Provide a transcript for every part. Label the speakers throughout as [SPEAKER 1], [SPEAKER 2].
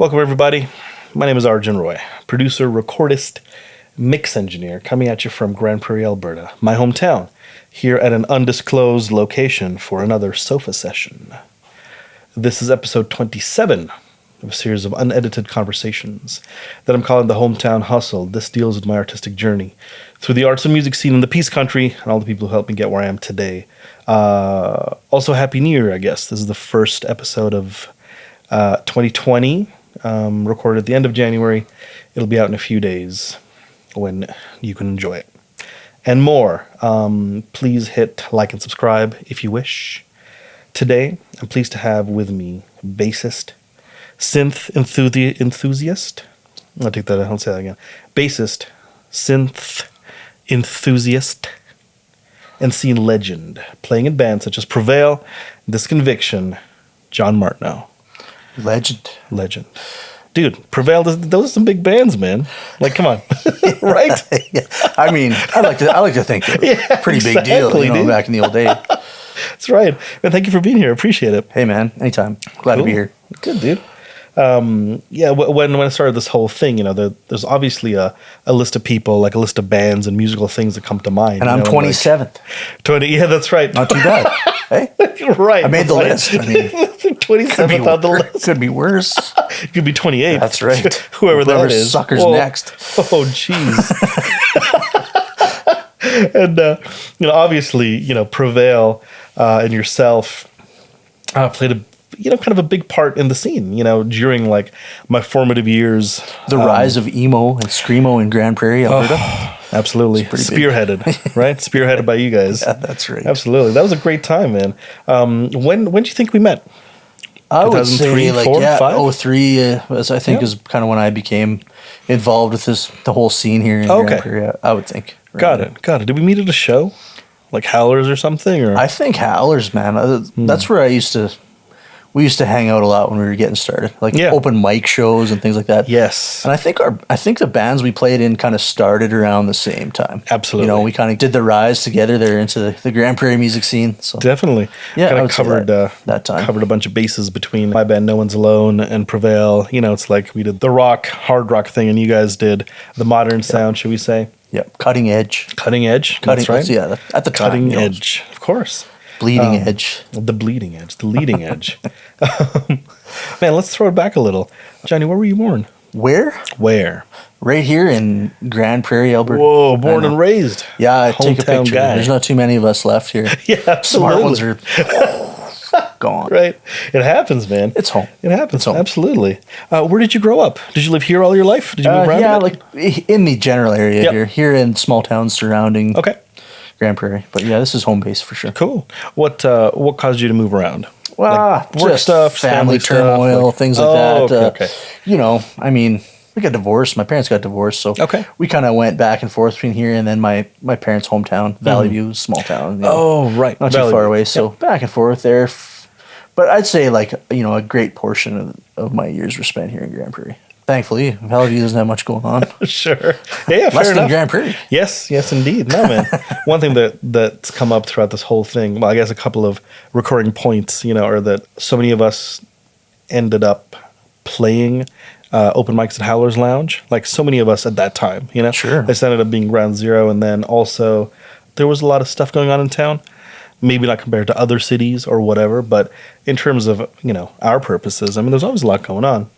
[SPEAKER 1] Welcome, everybody. My name is Arjun Roy, producer, recordist, mix engineer, coming at you from Grande Prairie, Alberta, my hometown, here at an undisclosed location for another sofa session. This is episode 27 of a series of unedited conversations that I'm calling the Hometown Hustle. This deals with my artistic journey through the arts and music scene in the Peace Country and all the people who helped me get where I am today. Also, Happy New Year, I guess. This is the first episode of 2020, recorded at the end of January. It'll be out in a few days when you can enjoy it. And more, please hit like and subscribe if you wish. Today, I'm pleased to have with me bassist, synth enthusiast. I'll take that. I'll say that again. Bassist, synth enthusiast, and scene legend, playing in bands such as Prevail, Disconviction, John Martineau. Legend. Dude, Prevail, those are some big bands, man. Like, come on. Right?
[SPEAKER 2] Yeah. I mean, I like to think they're pretty big deal, back in the old days.
[SPEAKER 1] That's right. Man, thank you for being here. I appreciate it.
[SPEAKER 2] Hey, man, anytime. Glad to be here.
[SPEAKER 1] Good, dude. When I started this whole thing, there's obviously a list of people, like a list of bands and musical things that come to mind.
[SPEAKER 2] And I'm 27th.
[SPEAKER 1] 20, yeah, that's right.
[SPEAKER 2] Not too bad. Hey,
[SPEAKER 1] right.
[SPEAKER 2] I made the list. I mean,
[SPEAKER 1] 27th on the list.
[SPEAKER 2] Could be worse.
[SPEAKER 1] It could be 28th.
[SPEAKER 2] That's right.
[SPEAKER 1] Whoever that is.
[SPEAKER 2] Sucker's next.
[SPEAKER 1] Oh, jeez. And obviously, Prevail and yourself played a kind of a big part in the scene, during like my formative years.
[SPEAKER 2] The rise of emo and screamo in Grande Prairie, Alberta.
[SPEAKER 1] Absolutely. Spearheaded, right? Spearheaded by you guys.
[SPEAKER 2] Yeah, that's right.
[SPEAKER 1] Absolutely. That was a great time, man. When do you think we met?
[SPEAKER 2] I would say 03 was, I think, is kind of when I became involved with the whole scene here in Grande Prairie, I would think. Right?
[SPEAKER 1] Got it. Did we meet at a show? Like Howlers or something? Or?
[SPEAKER 2] I think Howlers, man. That's where we used to hang out a lot when we were getting started, like open mic shows and things like that.
[SPEAKER 1] Yes.
[SPEAKER 2] And I think the bands we played in kind of started around the same time.
[SPEAKER 1] Absolutely.
[SPEAKER 2] We kind of did the rise together there into the Grande Prairie music scene. So
[SPEAKER 1] definitely.
[SPEAKER 2] Yeah,
[SPEAKER 1] kind of covered
[SPEAKER 2] that time.
[SPEAKER 1] Covered a bunch of bases between my band No One's Alone and Prevail. It's like we did the hard rock thing, and you guys did the modern sound, should we say?
[SPEAKER 2] Yep. Cutting edge.
[SPEAKER 1] That's right.
[SPEAKER 2] Yeah, at the time.
[SPEAKER 1] Cutting edge, of course.
[SPEAKER 2] Bleeding edge.
[SPEAKER 1] The bleeding edge. The leading edge. Man, let's throw it back a little. Johnny, where were you born?
[SPEAKER 2] Where? Right here in Grande Prairie, Alberta.
[SPEAKER 1] Whoa, born and raised.
[SPEAKER 2] Yeah, I take a picture.
[SPEAKER 1] Guy.
[SPEAKER 2] There's not too many of us left here.
[SPEAKER 1] Yeah, absolutely.
[SPEAKER 2] Smart ones are gone.
[SPEAKER 1] Right. It happens, man.
[SPEAKER 2] It's home.
[SPEAKER 1] It happens.
[SPEAKER 2] It's home.
[SPEAKER 1] Absolutely. Where did you grow up? Did you live here all your life? Did you move around?
[SPEAKER 2] Yeah, like in the general area here in small towns surrounding Grande Prairie. But yeah, this is home base for sure.
[SPEAKER 1] Cool. What caused you to move around?
[SPEAKER 2] Well,
[SPEAKER 1] like work stuff,
[SPEAKER 2] family turmoil, things like that.
[SPEAKER 1] Okay.
[SPEAKER 2] I mean, we got divorced. My parents got divorced, so we kind of went back and forth between here and then my parents' hometown, Valley View, small town.
[SPEAKER 1] Right.
[SPEAKER 2] Not too far away, so back and forth there. But I'd say a great portion of my years were spent here in Grande Prairie. Thankfully, Valley View doesn't have much going on.
[SPEAKER 1] Sure. Yeah,
[SPEAKER 2] less than Grande Prairie.
[SPEAKER 1] Yes, indeed. No, man. One thing that's come up throughout this whole thing, well, I guess a couple of recurring points, are that so many of us ended up playing open mics at Howlers Lounge. Like so many of us at that time,
[SPEAKER 2] Sure.
[SPEAKER 1] This ended up being ground zero. And then also there was a lot of stuff going on in town. Maybe not compared to other cities or whatever, but in terms of, our purposes, I mean, there's always a lot going on.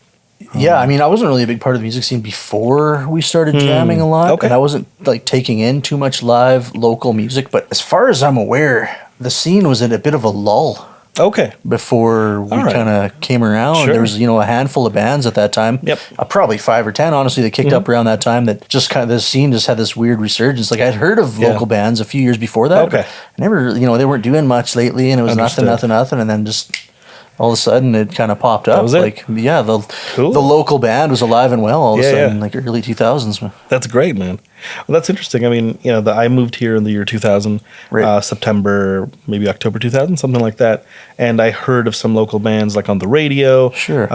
[SPEAKER 2] Yeah, I mean, I wasn't really a big part of the music scene before we started jamming a lot.
[SPEAKER 1] Okay.
[SPEAKER 2] And I wasn't taking in too much live local music. But as far as I'm aware, the scene was in a bit of a lull.
[SPEAKER 1] Okay.
[SPEAKER 2] Before we kind of came around.
[SPEAKER 1] Sure.
[SPEAKER 2] There was, a handful of bands at that time.
[SPEAKER 1] Yep.
[SPEAKER 2] Probably 5 or 10, honestly, that kicked up around that time that just kind of, the scene just had this weird resurgence. Like I'd heard of local bands a few years before that.
[SPEAKER 1] Okay.
[SPEAKER 2] I never, they weren't doing much lately and it was nothing. And then just all of a sudden it kind of popped up.
[SPEAKER 1] That was it?
[SPEAKER 2] Like, yeah, the local band was alive and well all of a sudden, like early 2000s.
[SPEAKER 1] That's great, man. Well, that's interesting. I mean, I moved here in the year 2000, September, maybe October 2000, something like that. And I heard of some local bands like on the radio.
[SPEAKER 2] Sure.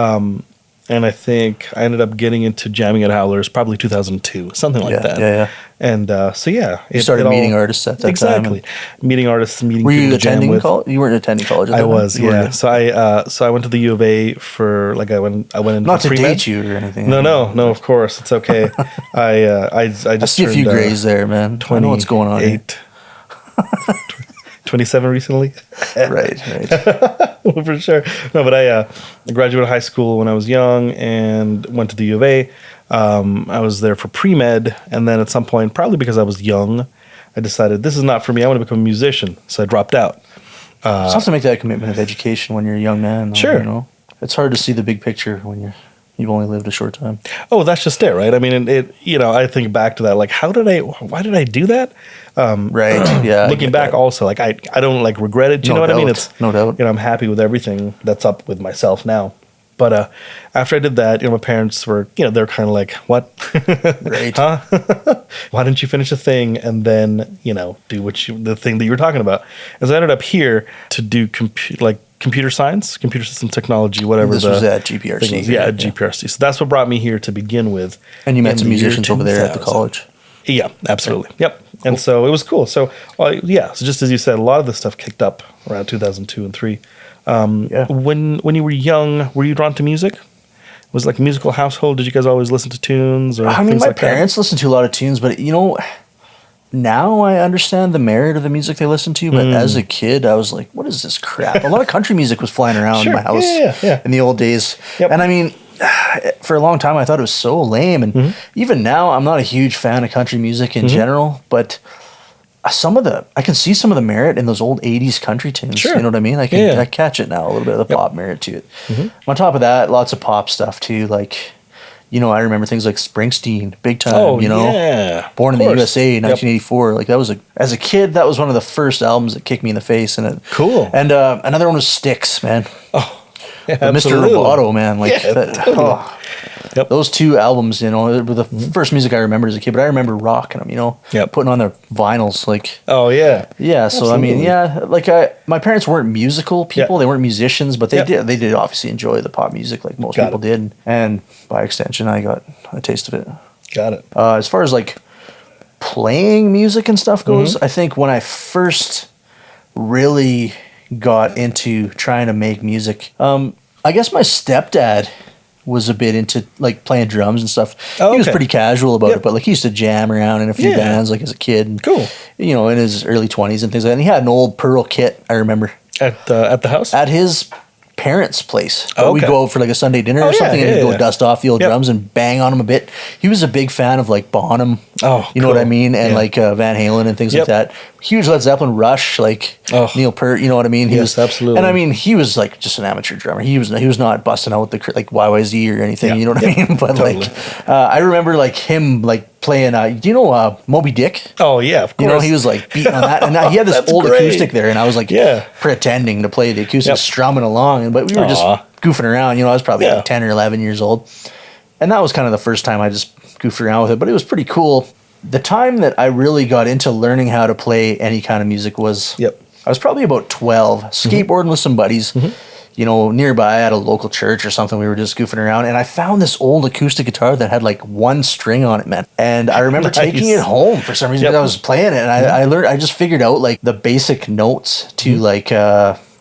[SPEAKER 1] And I think I ended up getting into jamming at Howlers probably 2002, something like that.
[SPEAKER 2] Yeah.
[SPEAKER 1] And
[SPEAKER 2] you started meeting artists at that time.
[SPEAKER 1] Exactly, meeting artists, meeting.
[SPEAKER 2] Were you attending college? You weren't attending college. At that
[SPEAKER 1] I was,
[SPEAKER 2] time?
[SPEAKER 1] yeah. So I went to the U of A for I went into
[SPEAKER 2] not to
[SPEAKER 1] pre-med.
[SPEAKER 2] date you or anything.
[SPEAKER 1] No. Of course, it's okay. I just
[SPEAKER 2] see a few grays there, man. I know what's going on.
[SPEAKER 1] 27 recently.
[SPEAKER 2] Right.
[SPEAKER 1] For sure. No, but I graduated high school when I was young and went to the U of A. I was there for pre-med, and then at some point, probably because I was young, I decided this is not for me. I want to become a musician, so I dropped out.
[SPEAKER 2] It's tough to make that commitment of education when you're a young man. Though,
[SPEAKER 1] sure.
[SPEAKER 2] You know? It's hard to see the big picture when you've only lived a short time.
[SPEAKER 1] Oh, that's just it, right? I mean, I think back to that, like, why did I do that?
[SPEAKER 2] Right. Yeah.
[SPEAKER 1] Looking back, also, like, I don't like regret it. Do you know what I mean? It's
[SPEAKER 2] no doubt.
[SPEAKER 1] I'm happy with everything that's up with myself now. But after I did that, my parents were, they're kind of like, what?
[SPEAKER 2] Right.
[SPEAKER 1] Huh? Why didn't you finish the thing and then, do the thing that you were talking about? And so I ended up here to do computer science, computer system technology, whatever.
[SPEAKER 2] This was at GPRC.
[SPEAKER 1] Yeah, at GPRC. So that's what brought me here to begin with.
[SPEAKER 2] And you met some musicians over there at the college.
[SPEAKER 1] Yeah, absolutely. Right. Yep. Cool. And so it was cool. So, so just as you said, a lot of this stuff kicked up around 2002 and 2003. When you were young, were you drawn to music? Was it like a musical household? Did you guys always listen to tunes? Or
[SPEAKER 2] my parents listened to a lot of tunes, but now I understand the merit of the music they listened to. But as a kid, I was like, what is this crap? A lot of country music was flying around in my house in the old days. Yep. And I mean, for a long time, I thought it was so lame. And even now, I'm not a huge fan of country music in general, but I can see some of the merit in those old 80s country tunes. Sure. You know what I mean? I catch it now, a little bit of the pop merit to it. On top of that, lots of pop stuff too. Like, I remember things like Springsteen, big time, Born in the USA, 1984. Like as a kid, that was one of the first albums that kicked me in the face.
[SPEAKER 1] Cool.
[SPEAKER 2] And another one was Styx, man.
[SPEAKER 1] Oh, yeah,
[SPEAKER 2] Mr. Roboto, man. Those two albums, were the first music I remembered as a kid, but I remember rocking them, putting on their vinyls, like.
[SPEAKER 1] Oh, yeah.
[SPEAKER 2] Yeah, so absolutely. I mean, my parents weren't musical people, they weren't musicians, but they did obviously enjoy the pop music like most people did, and by extension, I got a taste of it.
[SPEAKER 1] Got it.
[SPEAKER 2] As far as like playing music and stuff goes, I think when I first really got into trying to make music, I guess my stepdad was a bit into like playing drums and stuff. He was pretty casual about it, but like he used to jam around in a few bands like as a kid. And,
[SPEAKER 1] cool.
[SPEAKER 2] In his early 20s and things like that. And he had an old Pearl kit, I remember.
[SPEAKER 1] At the house?
[SPEAKER 2] At his parents' place. We'd go out for like a Sunday dinner or something and he'd go dust off the old drums and bang on them a bit. He was a big fan of like Bonham. You know what I mean? And like Van Halen and things like that. Huge Led Zeppelin, Rush, like Neil Peart, you know what I mean? He was
[SPEAKER 1] absolutely.
[SPEAKER 2] And I mean, he was like just an amateur drummer. He was not busting out with the like YYZ or anything, you know what I mean? But totally. I remember like him like playing, Moby Dick?
[SPEAKER 1] Oh yeah, of course.
[SPEAKER 2] He was like beating on that, and he had this old acoustic there, and I was like pretending to play the acoustic, strumming along, but we were just goofing around. I was probably like 10 or 11 years old, and that was kind of the first time I just goofed around with it. But it was pretty cool. The time that I really got into learning how to play any kind of music was I was probably about 12, skateboarding with some buddies. Nearby at a local church or something. We were just goofing around, and I found this old acoustic guitar that had like one string on it, man. And I remember taking it home for some reason because I was playing it, and I just figured out like the basic notes to like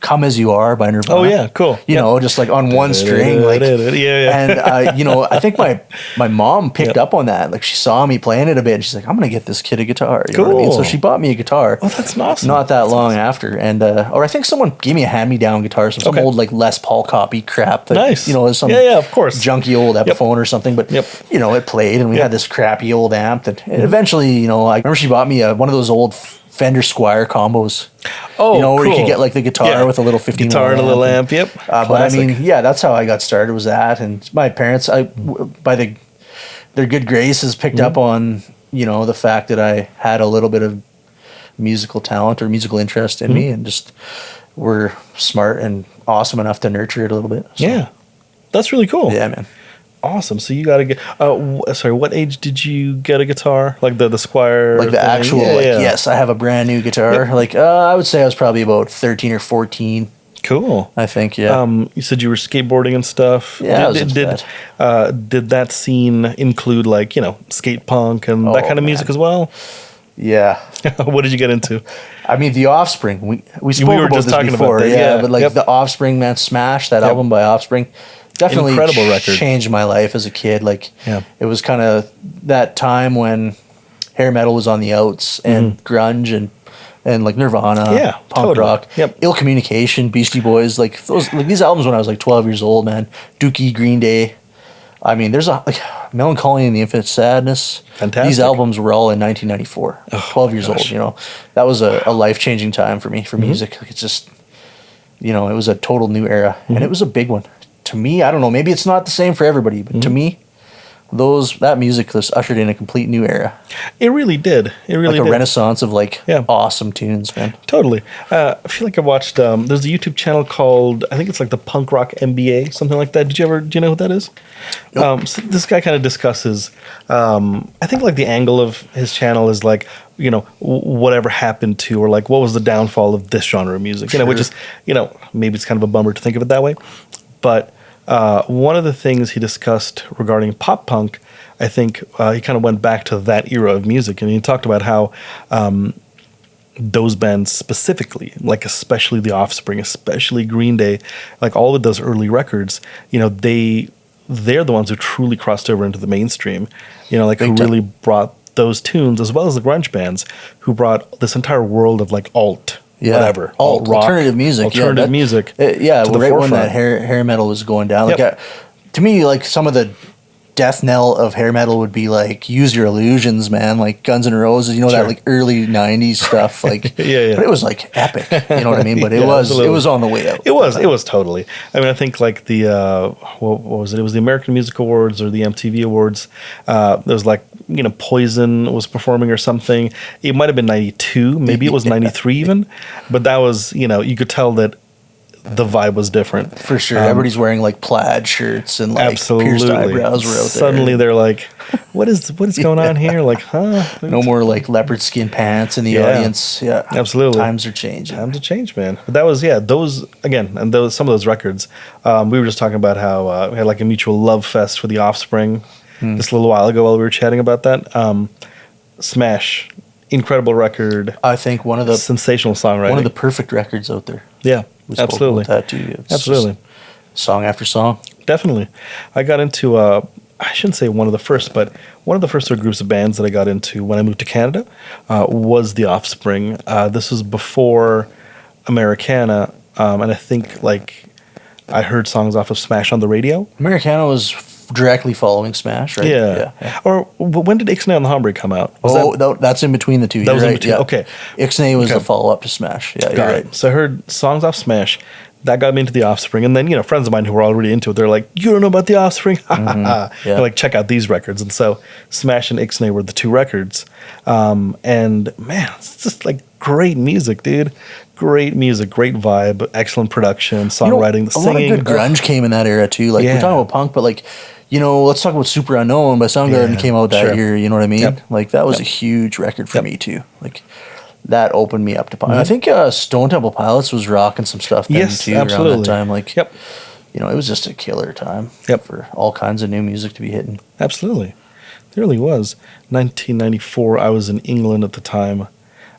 [SPEAKER 2] Come As You Are by Nirvana.
[SPEAKER 1] Oh yeah, cool.
[SPEAKER 2] Just like on one string, like And I think my mom picked up on that. Like she saw me playing it a bit, and she's like, "I'm gonna get this kid a guitar." You know what I mean? So she bought me a guitar.
[SPEAKER 1] Oh, that's awesome.
[SPEAKER 2] Not that long after, and or I think someone gave me a hand-me-down guitar, some old like Les Paul copy crap. That,
[SPEAKER 1] nice.
[SPEAKER 2] Some
[SPEAKER 1] of course,
[SPEAKER 2] junky old Epiphone or something. But it played, and we had this crappy old amp. And eventually, I remember she bought me one of those old Fender Squire combos.
[SPEAKER 1] Oh,
[SPEAKER 2] where you could get like the guitar with a little 15
[SPEAKER 1] guitar and a little amp.
[SPEAKER 2] But I mean, that's how I got started. Was that, and my parents, by their good graces, picked up on the fact that I had a little bit of musical talent or musical interest in me, and just were smart and awesome enough to nurture it a little bit. So.
[SPEAKER 1] Yeah, that's really cool.
[SPEAKER 2] Yeah, man.
[SPEAKER 1] Awesome. So you got to get. Sorry, what age did you get a guitar? Like the Squire?
[SPEAKER 2] Like the thing? Actual. Yes, I have a brand new guitar. Like I would say I was probably about 13 or 14. Cool. I think, yeah.
[SPEAKER 1] You said you were skateboarding and stuff.
[SPEAKER 2] Yeah,
[SPEAKER 1] did that scene include like, skate punk and that kind of music as well?
[SPEAKER 2] Yeah.
[SPEAKER 1] What did you get into?
[SPEAKER 2] I mean, The Offspring. We spoke about this before. But like The Offspring, man, Smash, that album by Offspring, definitely
[SPEAKER 1] incredible record.
[SPEAKER 2] Changed my life as a kid. Like, it was kind of that time when hair metal was on the outs and grunge and like Nirvana, punk rock, Ill Communication, Beastie Boys, like these albums when I was like 12 years old, man. Dookie, Green Day. I mean, there's Melancholy and the Infinite Sadness.
[SPEAKER 1] Fantastic.
[SPEAKER 2] These albums were all in 1994. 12 years old, That was a life-changing time for me, for music. Like, it's just, it was a total new era. And it was a big one. To me, I don't know, maybe it's not the same for everybody, but to me, that music just ushered in a complete new era.
[SPEAKER 1] It really did. It really
[SPEAKER 2] like a
[SPEAKER 1] did.
[SPEAKER 2] renaissance of awesome tunes, man.
[SPEAKER 1] Totally. I feel like I watched. There's a YouTube channel called, I think it's like the Punk Rock MBA, something like that. Do you know what that is? Nope. So this guy kind of discusses. I think like the angle of his channel is like, whatever happened to, or like what was the downfall of this genre of music. Which is, maybe it's kind of a bummer to think of it that way, but. One of the things he discussed regarding pop punk, I think he kind of went back to that era of music, and he talked about how those bands specifically, like especially The Offspring, especially Green Day, like all of those early records, they're the ones who truly crossed over into the mainstream, who really brought those tunes, as well as the grunge bands, who brought this entire world of like whatever, alt rock,
[SPEAKER 2] alternative music,
[SPEAKER 1] music.
[SPEAKER 2] Right when that hair metal was going down. Like, to me, like some of the death knell of hair metal would be like Use Your Illusions, man, like Guns N' Roses, that like early '90s stuff, like but it was like epic, you know what I mean? But it was on the way out.
[SPEAKER 1] It was totally. I mean, I think like the what was it? It was the American Music Awards or the MTV Awards. There was like Poison was performing or something. It might have been 92, maybe it was 93 even, but that was you could tell that the vibe was different
[SPEAKER 2] for sure. Everybody's wearing like plaid shirts and like pierced eyebrows were out there.
[SPEAKER 1] Suddenly they're like, what is going on here? Like,
[SPEAKER 2] no more like leopard skin pants in the audience. Yeah,
[SPEAKER 1] absolutely.
[SPEAKER 2] Times are changing.
[SPEAKER 1] Times have changed, man. But that was those again, and some of those records. We were just talking about how we had like a mutual love fest for The Offspring just a little while ago while we were chatting about that. Smash, incredible record.
[SPEAKER 2] I think one of the
[SPEAKER 1] sensational songwriting,
[SPEAKER 2] one of the perfect records out there.
[SPEAKER 1] Yeah.
[SPEAKER 2] We spoke
[SPEAKER 1] absolutely.
[SPEAKER 2] About that too. It's
[SPEAKER 1] absolutely.
[SPEAKER 2] Song after song.
[SPEAKER 1] Definitely. I got into, I shouldn't say one of the first, but one of the first groups of bands that I got into when I moved to Canada was The Offspring. This was before Americana, and I think like I heard songs off of Smash on the radio.
[SPEAKER 2] Americana was directly following Smash, right?
[SPEAKER 1] Yeah. Or when did Ixnay on the Hombre come out?
[SPEAKER 2] That's in between the two.
[SPEAKER 1] That was in between. Yeah. Okay.
[SPEAKER 2] Ixnay was the follow-up to Smash. Yeah, you're right.
[SPEAKER 1] So I heard songs off Smash. That got me into The Offspring. And then, friends of mine who were already into it, they're like, you don't know about The Offspring? They're like, check out these records. And so Smash and Ixnay were the two records. And man, it's just like great music, dude. Great music, great vibe, excellent production, songwriting, the singing.
[SPEAKER 2] A lot of good grunge came in that era too. Like we're talking about punk, but like, let's talk about Super Unknown by Soundgarden came out that year. You know what I mean? Yep. Like that was a huge record for me too. Like that opened me up to punk. I think Stone Temple Pilots was rocking some stuff then too around that time. Like, it was just a killer time for all kinds of new music to be hitting.
[SPEAKER 1] Absolutely, it really was. 1994. I was in England at the time.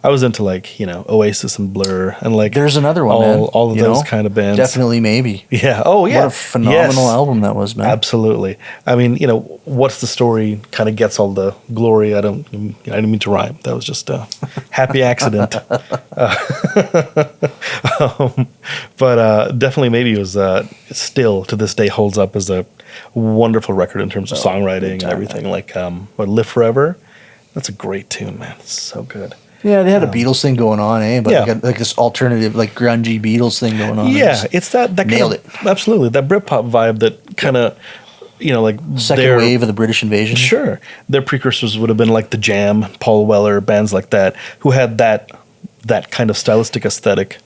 [SPEAKER 1] I was into like, Oasis and Blur and like
[SPEAKER 2] there's another one,
[SPEAKER 1] all of those kind of bands.
[SPEAKER 2] Definitely Maybe.
[SPEAKER 1] Yeah. Oh yeah.
[SPEAKER 2] What a phenomenal album that was, man.
[SPEAKER 1] Absolutely. I mean, What's the Story kind of gets all the glory. I didn't mean to rhyme. That was just a happy accident. But definitely Maybe was still to this day holds up as a wonderful record in terms of songwriting and everything. Man. Like Live Forever. That's a great tune, man. It's so good.
[SPEAKER 2] Yeah, they had a Beatles thing going on, But like this alternative, like grungy Beatles thing going on.
[SPEAKER 1] Yeah, it's that
[SPEAKER 2] nailed
[SPEAKER 1] it. Absolutely, that Britpop vibe that kind of, like
[SPEAKER 2] second wave of the British invasion.
[SPEAKER 1] Sure, their precursors would have been like the Jam, Paul Weller, bands like that, who had that kind of stylistic aesthetic.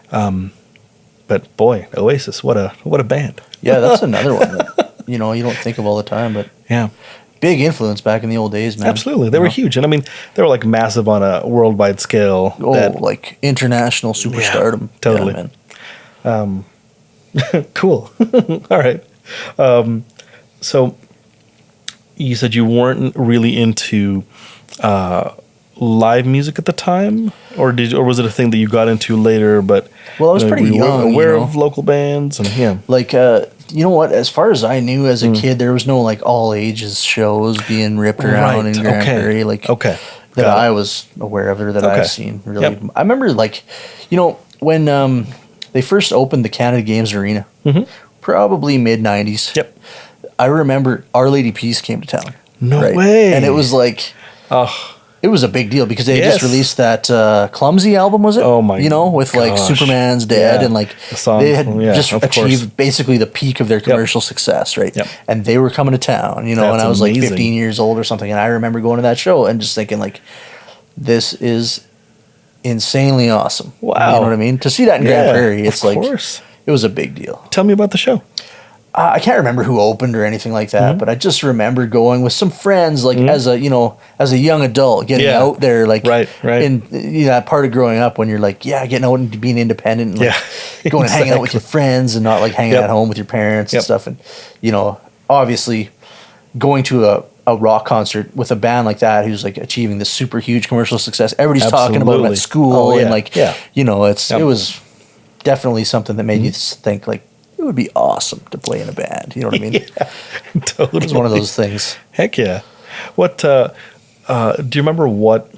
[SPEAKER 1] But boy, Oasis, what a band.
[SPEAKER 2] Yeah, that's another one that you don't think of all the time, but
[SPEAKER 1] yeah.
[SPEAKER 2] Big influence back in the old days, man.
[SPEAKER 1] Absolutely. They were huge. And I mean, they were like massive on a worldwide scale.
[SPEAKER 2] Like international superstardom.
[SPEAKER 1] Yeah, totally.
[SPEAKER 2] Yeah, man.
[SPEAKER 1] Cool. All right. So you said you weren't really into live music at the time, or was it a thing that you got into later? But
[SPEAKER 2] well, I was pretty young,
[SPEAKER 1] aware of local bands, and
[SPEAKER 2] like you know what? As far as I knew as a kid, there was no like all ages shows being ripped around in Grande Prairie, like that I was aware of or that I've seen. Really, I remember like, you know, when they first opened the Canada Games Arena, probably mid '90s.
[SPEAKER 1] Yep,
[SPEAKER 2] I remember Our Lady Peace came to town.
[SPEAKER 1] No way,
[SPEAKER 2] and it was like, it was a big deal because they just released that Clumsy album, was it?
[SPEAKER 1] Oh my!
[SPEAKER 2] You know, with like Superman's Dead and like they had just achieved basically the peak of their commercial success, right?
[SPEAKER 1] Yep.
[SPEAKER 2] And they were coming to town, you know, and I was like 15 years old or something, and I remember going to that show and just thinking like, this is insanely awesome.
[SPEAKER 1] Wow,
[SPEAKER 2] you know what I mean? To see that in Grande Prairie, it's like it was a big deal.
[SPEAKER 1] Tell me about the show.
[SPEAKER 2] I can't remember who opened or anything like that, but I just remember going with some friends, like as a young adult, getting out there, like in that part of growing up when you're like, getting out and being independent, and like going and hanging out with your friends and not like hanging at home with your parents and stuff. And, you know, obviously going to a rock concert with a band like that, who's like achieving this super huge commercial success. Everybody's talking about them at school and like, you know, it was definitely something that made you think like, it would be awesome to play in a band. You know what I mean?
[SPEAKER 1] Yeah, totally.
[SPEAKER 2] It was one of those things.
[SPEAKER 1] Heck yeah. What do you remember what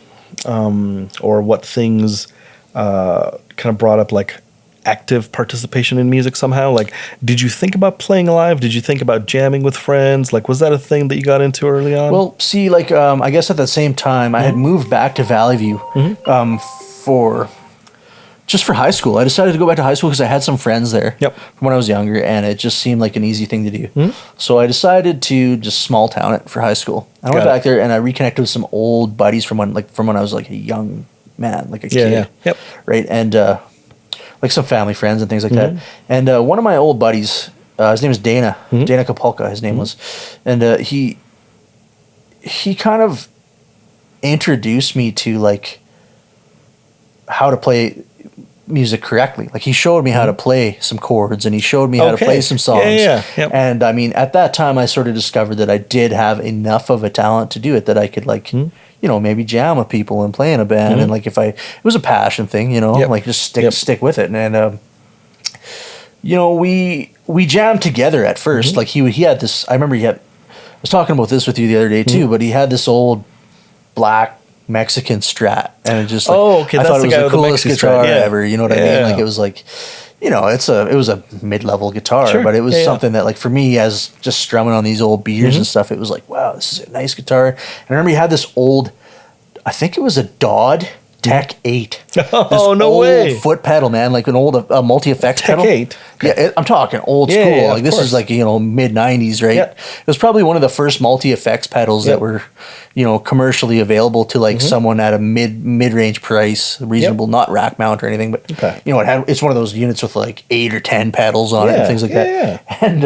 [SPEAKER 1] or what things kind of brought up like active participation in music somehow? Like, did you think about playing live? Did you think about jamming with friends? Like, was that a thing that you got into early on?
[SPEAKER 2] Well, see, like, I guess at the same time, I had moved back to Valley View for high school. I decided to go back to high school because I had some friends there from when I was younger, and it just seemed like an easy thing to do. So I decided to just small town it for high school. I went back there and I reconnected with some old buddies from when I was like a young man, like a kid, right? And like some family friends and things like that. And one of my old buddies, his name is Dana, Dana Kapulka, his name was, and he kind of introduced me to like how to play music correctly. Like he showed me how to play some chords, and he showed me how to play some songs. And I mean, at that time I sort of discovered that I did have enough of a talent to do it, that I could like, you know, maybe jam with people and play in a band. And like, it was a passion thing, you know, like just stick with it. And, you know, we jammed together at first. Like he had this, I remember I was talking about this with you the other day too, but he had this old black Mexican Strat, and it just like, I thought it was the coolest guitar ever. You know what I mean? Like it was like, you know, it was a mid-level guitar, but it was something that like for me, as just strumming on these old beers and stuff, it was like, wow, this is a nice guitar. And I remember he had this old, I think it was a Dodd Tech 8.
[SPEAKER 1] Oh, no way.
[SPEAKER 2] Foot pedal, man, like an old multi-effects pedal.
[SPEAKER 1] Tech 8?
[SPEAKER 2] Yeah, I'm talking old school.
[SPEAKER 1] Yeah,
[SPEAKER 2] like this is like, you know, mid-90s, right? It was probably one of the first multi-effects pedals that were, you know, commercially available to like someone at a mid-range price, reasonable, not rack mount or anything, but you know, it's one of those units with like 8 or 10 pedals on it and things like that. And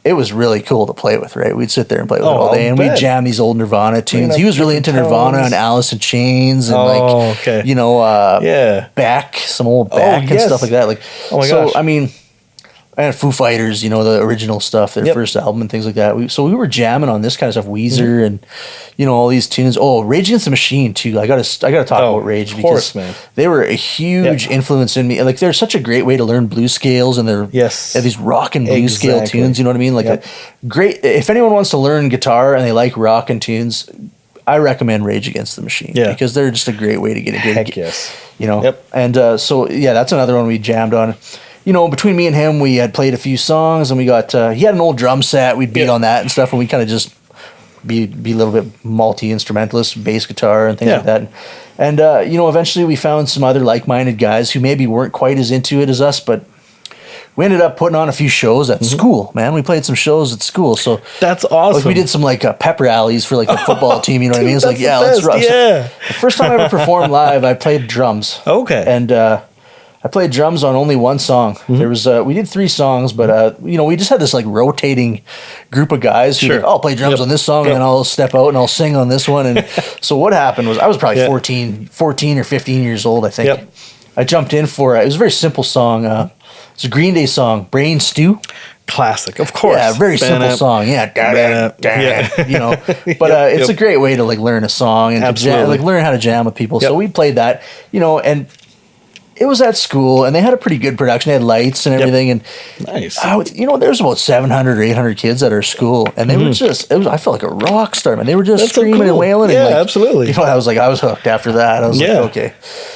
[SPEAKER 2] it was really cool to play with, right? We'd sit there and play with it all day, and we'd jam these old Nirvana tunes. He was really into Nirvana and Alice in Chains and you know, Beck, some old Beck and stuff like that. Like, gosh. I mean, and Foo Fighters, you know, the original stuff, their first album and things like that. So we were jamming on this kind of stuff, Weezer and, you know, all these tunes. Oh, Rage Against the Machine too. I gotta talk about Rage because they were a huge influence in me. Like they're such a great way to learn blues scales, and they have these rock and blues scale tunes. You know what I mean? Like a great. If anyone wants to learn guitar and they like rock and tunes, I recommend Rage Against the Machine because they're just a great way to get into it. You know, and so that's another one we jammed on. You know, between me and him, we had played a few songs, and we got he had an old drum set. We'd beat on that and stuff, and we kind of just be a little bit multi-instrumentalist, bass guitar and things like that. And you know, eventually we found some other like-minded guys who maybe weren't quite as into it as us, but we ended up putting on a few shows at school. Man, we played some shows at school, so
[SPEAKER 1] that's awesome.
[SPEAKER 2] Like we did some like pep rallies for like the football team. You know what I mean? It's like let's rock. The first time I ever performed live, I played drums. And I played drums on only one song. There was we did 3 songs, but you know, we just had this like rotating group of guys who like, I'll play drums on this song, and then I'll step out and I'll sing on this one. And so what happened was I was probably 14 or 15 years old, I think. I jumped in for it was a very simple song. It's a Green Day song, Brain Stew.
[SPEAKER 1] Classic, of course.
[SPEAKER 2] Yeah, very simple song. Yeah, you know. But it's a great way to like learn a song and to jam, like learn how to jam with people. So we played that, you know, and it was at school, and they had a pretty good production. They had lights and everything, and
[SPEAKER 1] nice.
[SPEAKER 2] You know, there's about 700 or 800 kids at our school, and they were just. I felt like a rock star, man. They were just screaming and wailing.
[SPEAKER 1] Yeah,
[SPEAKER 2] and like,
[SPEAKER 1] absolutely.
[SPEAKER 2] You know, I was hooked after that. I was like, okay.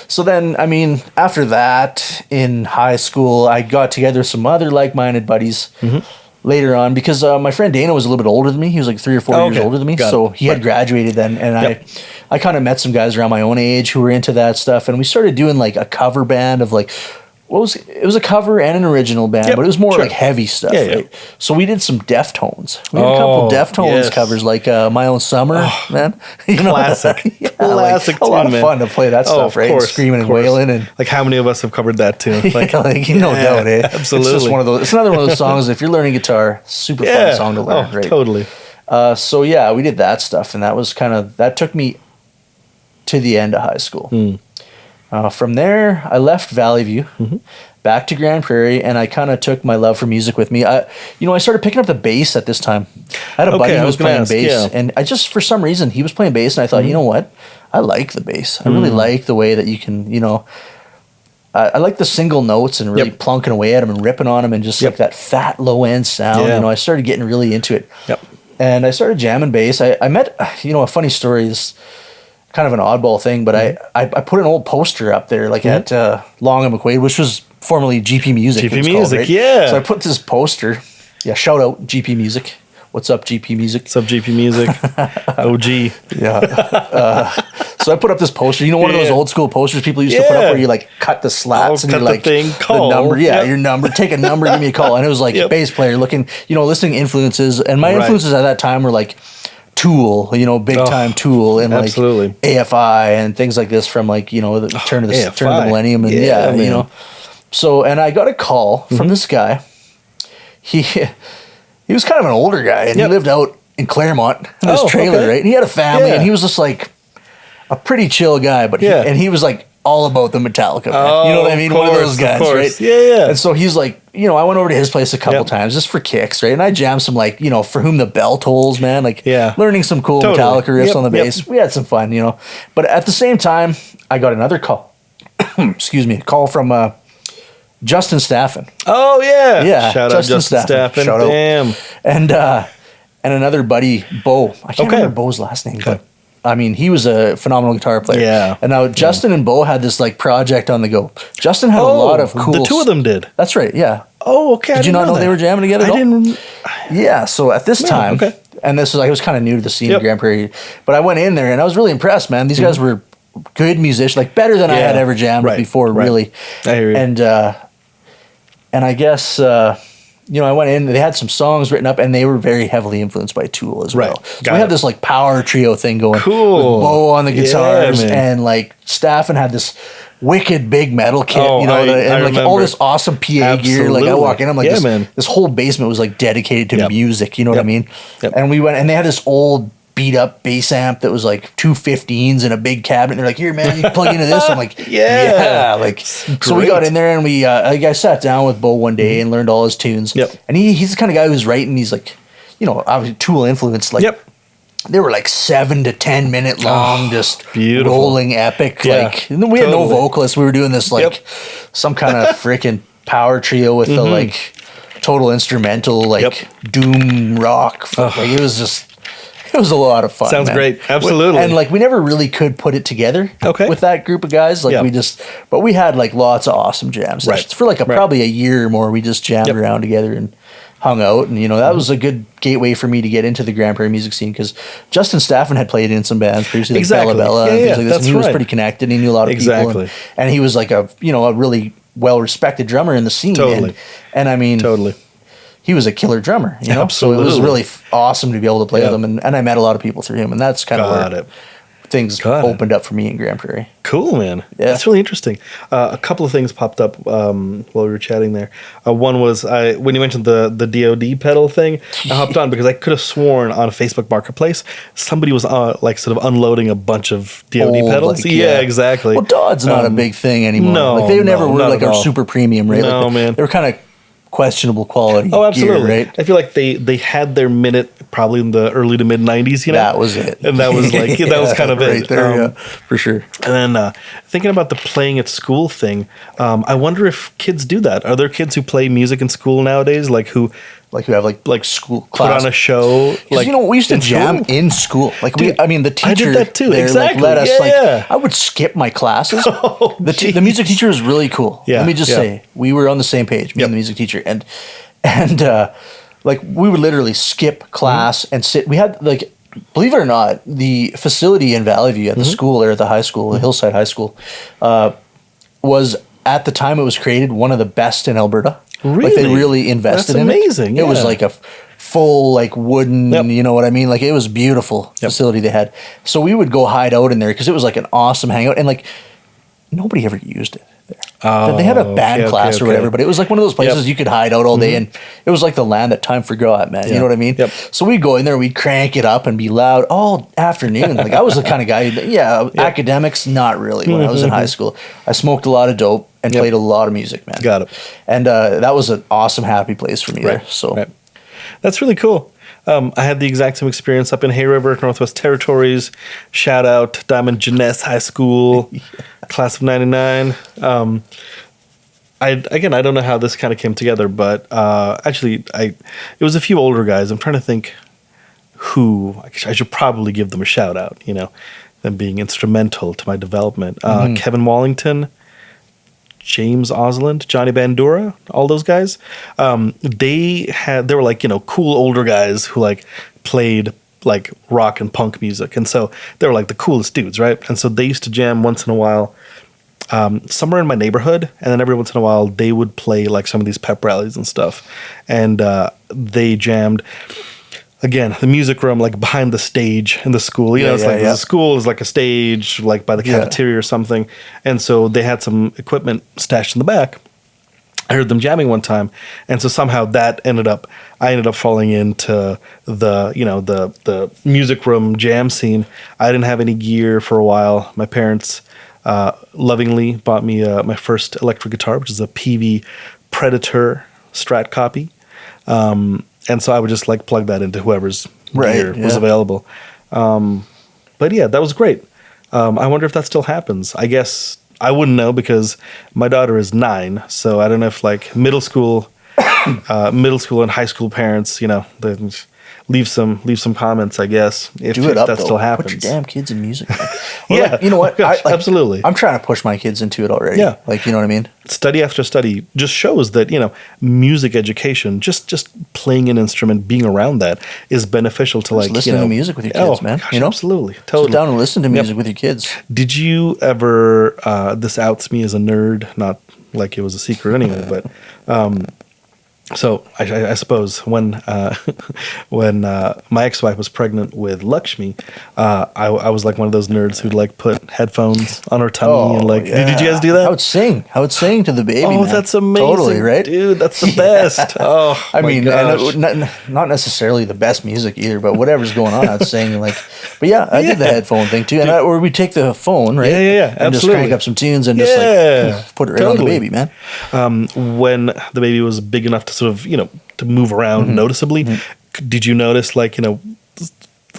[SPEAKER 2] So then, I mean, after that, in high school, I got together with some other like-minded buddies. Later on, because my friend Dana was a little bit older than me. He was like 3 or 4 years older than me. So he had graduated then. And I kind of met some guys around my own age who were into that stuff. And we started doing like a cover band of like, it was a cover and an original band, but it was more like heavy stuff, right? So we did some Deftones. We did a couple Deftones covers, like My Own Summer, man. You know?
[SPEAKER 1] Classic.
[SPEAKER 2] Classic tune, a lot of fun to play that stuff, right?
[SPEAKER 1] Course,
[SPEAKER 2] and screaming and wailing. And
[SPEAKER 1] like how many of us have covered that tune? Like,
[SPEAKER 2] no doubt, eh?
[SPEAKER 1] Absolutely.
[SPEAKER 2] It's just one of those. It's another one of those songs, if you're learning guitar, super fun song to learn, right?
[SPEAKER 1] Totally.
[SPEAKER 2] So yeah, we did that stuff, and that was that took me to the end of high school. From there, I left Valley View, back to Grande Prairie, and I kind of took my love for music with me. I started picking up the bass at this time. I had a buddy who was playing bass, and I just, for some reason, he was playing bass, and I thought, you know what? I like the bass. I really like the way that you can, you know, I like the single notes and really plunking away at them and ripping on them and just like that fat low end sound. You know, I started getting really into it. And I started jamming bass. I met, you know, a funny story is kind of an oddball thing, but I put an old poster up there, like at Long and McQuaid, which was formerly GP Music.
[SPEAKER 1] GP Music, right?
[SPEAKER 2] So I put this poster. Yeah, shout out GP Music. What's up, GP Music?
[SPEAKER 1] What's up, GP Music? OG.
[SPEAKER 2] So I put up this poster. You know, one of those old school posters people used to put up where you like cut the slats and you're like the number. Yeah, your number. Take a number, give me a call. And it was like bass player looking, you know, listening influences. And my influences at that time were like Tool, you know, big time Tool, and like AFI and things like this from like, you know, the turn of the millennium, and you know. So, and I got a call from this guy. He was kind of an older guy, and he lived out in Claremont in this trailer, right? And he had a family, and he was just like a pretty chill guy, but he was like all about the Metallica, man. You know what I mean? One of those guys, right?
[SPEAKER 1] Yeah.
[SPEAKER 2] And so he's like, you know, I went over to his place a couple times just for kicks, right? And I jammed some like, you know, For Whom the Bell Tolls, man, like learning some cool Metallica riffs on the bass. We had some fun, you know. But at the same time, I got another call. Excuse me, a call from Justin Staffen.
[SPEAKER 1] Oh yeah.
[SPEAKER 2] Shout
[SPEAKER 1] out Justin Staffen.
[SPEAKER 2] Shout
[SPEAKER 1] Damn.
[SPEAKER 2] Out. And another buddy, Bo. I can't remember Bo's last name, but I mean, he was a phenomenal guitar player. Yeah. And now Justin and Bo had this like project on the go. Justin had a lot of cool.
[SPEAKER 1] The two of them did.
[SPEAKER 2] That's right. Yeah.
[SPEAKER 1] Oh, okay.
[SPEAKER 2] Did you not know they were jamming together?
[SPEAKER 1] I didn't.
[SPEAKER 2] Yeah. So at this time, and this was I was kind of new to the scene in Grande Prairie, but I went in there and I was really impressed, man. These guys were good musicians, like better than I had ever jammed before, really.
[SPEAKER 1] I hear you.
[SPEAKER 2] And I guess. You know, I went in, they had some songs written up, and they were very heavily influenced by Tool as well. So we had this, like, power trio thing going.
[SPEAKER 1] Cool.
[SPEAKER 2] With Bo on the guitars, and, like, Staffen had this wicked big metal kit, you know, and, like, all this awesome PA gear. Like, I walk in, I'm like, this whole basement was, like, dedicated to music, you know what I mean? And we went, and they had this old beat up bass amp that was like 215s in a big cabinet. They're like, here, man, you can plug into this. I'm like, like, so we got in there and we, I sat down with Bo one day and learned all his tunes. And he's the kind of guy who's writing, he's like, you know, obviously Tool influenced, like, they were like 7 to 10 minute long, just rolling epic. Like, we had no vocalists. We were doing this like some kind of freaking power trio with the like total instrumental, like doom rock. Like, it was a lot of fun.
[SPEAKER 1] Sounds great. Absolutely.
[SPEAKER 2] And like we never really could put it together with that group of guys. Like but we had like lots of awesome jam sessions for like probably a year or more. We just jammed around together and hung out. And, you know, that was a good gateway for me to get into the Grande Prairie music scene because Justin Staffen had played in some bands previously, like Bella Bella and things like this. And he was pretty connected. And he knew a lot of people. And he was like a really well-respected drummer in the scene. And I mean... he was a killer drummer, you know? So it was really awesome to be able to play with him. And I met a lot of people through him. And that's kind of where things opened up for me in Grande Prairie.
[SPEAKER 1] Cool, man. Yeah. That's really interesting. A couple of things popped up while we were chatting there. One was when you mentioned the DoD pedal thing, I hopped on because I could have sworn on a Facebook Marketplace somebody was like sort of unloading a bunch of DoD pedals. Like, yeah, exactly.
[SPEAKER 2] Well, Dod's not a big thing anymore.
[SPEAKER 1] No,
[SPEAKER 2] like they never were like our super premium, right?
[SPEAKER 1] No,
[SPEAKER 2] like
[SPEAKER 1] man.
[SPEAKER 2] They were kind of questionable quality.
[SPEAKER 1] Oh, absolutely.
[SPEAKER 2] Gear, right?
[SPEAKER 1] I feel like they had their minute probably in the early to mid 90s, you know?
[SPEAKER 2] That was it.
[SPEAKER 1] And that was like, that was kind of
[SPEAKER 2] right
[SPEAKER 1] it.
[SPEAKER 2] There, for sure.
[SPEAKER 1] And then thinking about the playing at school thing, I wonder if kids do that. Are there kids who play music in school nowadays, like who have like school class, put on a show? Like,
[SPEAKER 2] you know, we used to jam in school. Like the teacher,
[SPEAKER 1] I did that too.
[SPEAKER 2] There,
[SPEAKER 1] exactly.
[SPEAKER 2] Like, let us I would skip my classes. The music teacher was really cool.
[SPEAKER 1] Yeah,
[SPEAKER 2] let me just say, we were on the same page, me and the music teacher, and like we would literally skip class and sit. We had like, believe it or not, the facility in Valley View at the school or at the high school, the Hillside High School, was at the time it was created one of the best in Alberta.
[SPEAKER 1] Really?
[SPEAKER 2] Like they really invested in it.
[SPEAKER 1] That's amazing.
[SPEAKER 2] It was like a full like wooden, you know what I mean? Like it was beautiful facility they had. So we would go hide out in there because it was like an awesome hangout, and like nobody ever used it there.
[SPEAKER 1] Oh,
[SPEAKER 2] they had a band class or whatever, but it was like one of those places you could hide out all day, and it was like the land that time forgot, man. You know what I mean?
[SPEAKER 1] Yep.
[SPEAKER 2] So we'd go in there, we'd crank it up and be loud all afternoon. Like I was the kind of guy, academics, not really. When I was in high school, I smoked a lot of dope and played a lot of music, man.
[SPEAKER 1] Got it.
[SPEAKER 2] And that was an awesome, happy place for me there. So
[SPEAKER 1] that's really cool. I had the exact same experience up in Hay River, Northwest Territories. Shout out Diamond Jeunesse High School, class of '99. I don't know how this kind of came together, but actually, it was a few older guys. I'm trying to think who I should probably give them a shout out. You know, them being instrumental to my development. Kevin Wallington, James Osland, Johnny Bandura, all those guys. They were like, you know, cool older guys who like played like rock and punk music. And so they were like the coolest dudes, right? And so they used to jam once in a while somewhere in my neighborhood. And then every once in a while they would play like some of these pep rallies and stuff. And they jammed. Again, the music room, like behind the stage in the school. You know, it's like the school is like a stage, like by the cafeteria or something. And so they had some equipment stashed in the back. I heard them jamming one time, and so somehow I ended up falling into the music room jam scene. I didn't have any gear for a while. My parents lovingly bought me my first electric guitar, which is a PV Predator Strat copy. And so I would just like plug that into whoever's gear was available. But yeah, that was great. I wonder if that still happens. I guess I wouldn't know because my daughter is 9. So I don't know if like middle school and high school parents, you know, they leave some comments, I guess, if that still happens.
[SPEAKER 2] Put your damn kids in music. Well, you know what?
[SPEAKER 1] Absolutely.
[SPEAKER 2] I'm trying to push my kids into it already.
[SPEAKER 1] Yeah.
[SPEAKER 2] Like, you know what I mean?
[SPEAKER 1] Study after study just shows that, you know, music education, just playing an instrument, being around that is beneficial to like,
[SPEAKER 2] listening to music with your kids, man.
[SPEAKER 1] Gosh,
[SPEAKER 2] you know?
[SPEAKER 1] Absolutely. Totally.
[SPEAKER 2] Sit down and listen to music with your kids.
[SPEAKER 1] Did you ever, this outs me as a nerd, not like it was a secret anyway, but, so I suppose when my ex-wife was pregnant with Lakshmi, I was like one of those nerds who'd like put headphones on her tummy and like. Did you guys do that?
[SPEAKER 2] I would sing to the baby.
[SPEAKER 1] Oh,
[SPEAKER 2] man.
[SPEAKER 1] That's amazing! Totally, right, dude. That's the best. Oh,
[SPEAKER 2] I mean, not necessarily the best music either, but whatever's going on, I'd sing like. But yeah, I did the headphone thing too, or we take the phone, right?
[SPEAKER 1] Yeah,
[SPEAKER 2] and just crank up some tunes and just like put it right on the baby, man.
[SPEAKER 1] When the baby was big enough to sort of, you know, to move around noticeably, did you notice like, you know,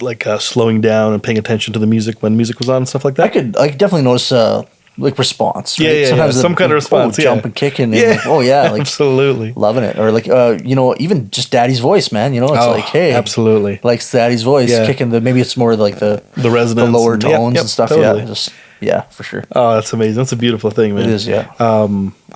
[SPEAKER 1] like slowing down and paying attention to the music when music was on and stuff like that?
[SPEAKER 2] I could definitely notice like response. Right?
[SPEAKER 1] Yeah, sometimes some kind of response.
[SPEAKER 2] Jump and kicking. And like, like
[SPEAKER 1] absolutely
[SPEAKER 2] loving it. Or like you know, even just daddy's voice, man. You know, it's like, hey,
[SPEAKER 1] absolutely
[SPEAKER 2] likes daddy's voice, kicking maybe it's more like the
[SPEAKER 1] resonance,
[SPEAKER 2] the lower tones and stuff.
[SPEAKER 1] Totally.
[SPEAKER 2] Yeah, for sure.
[SPEAKER 1] Oh, that's amazing. That's a beautiful thing, man.
[SPEAKER 2] It is, yeah.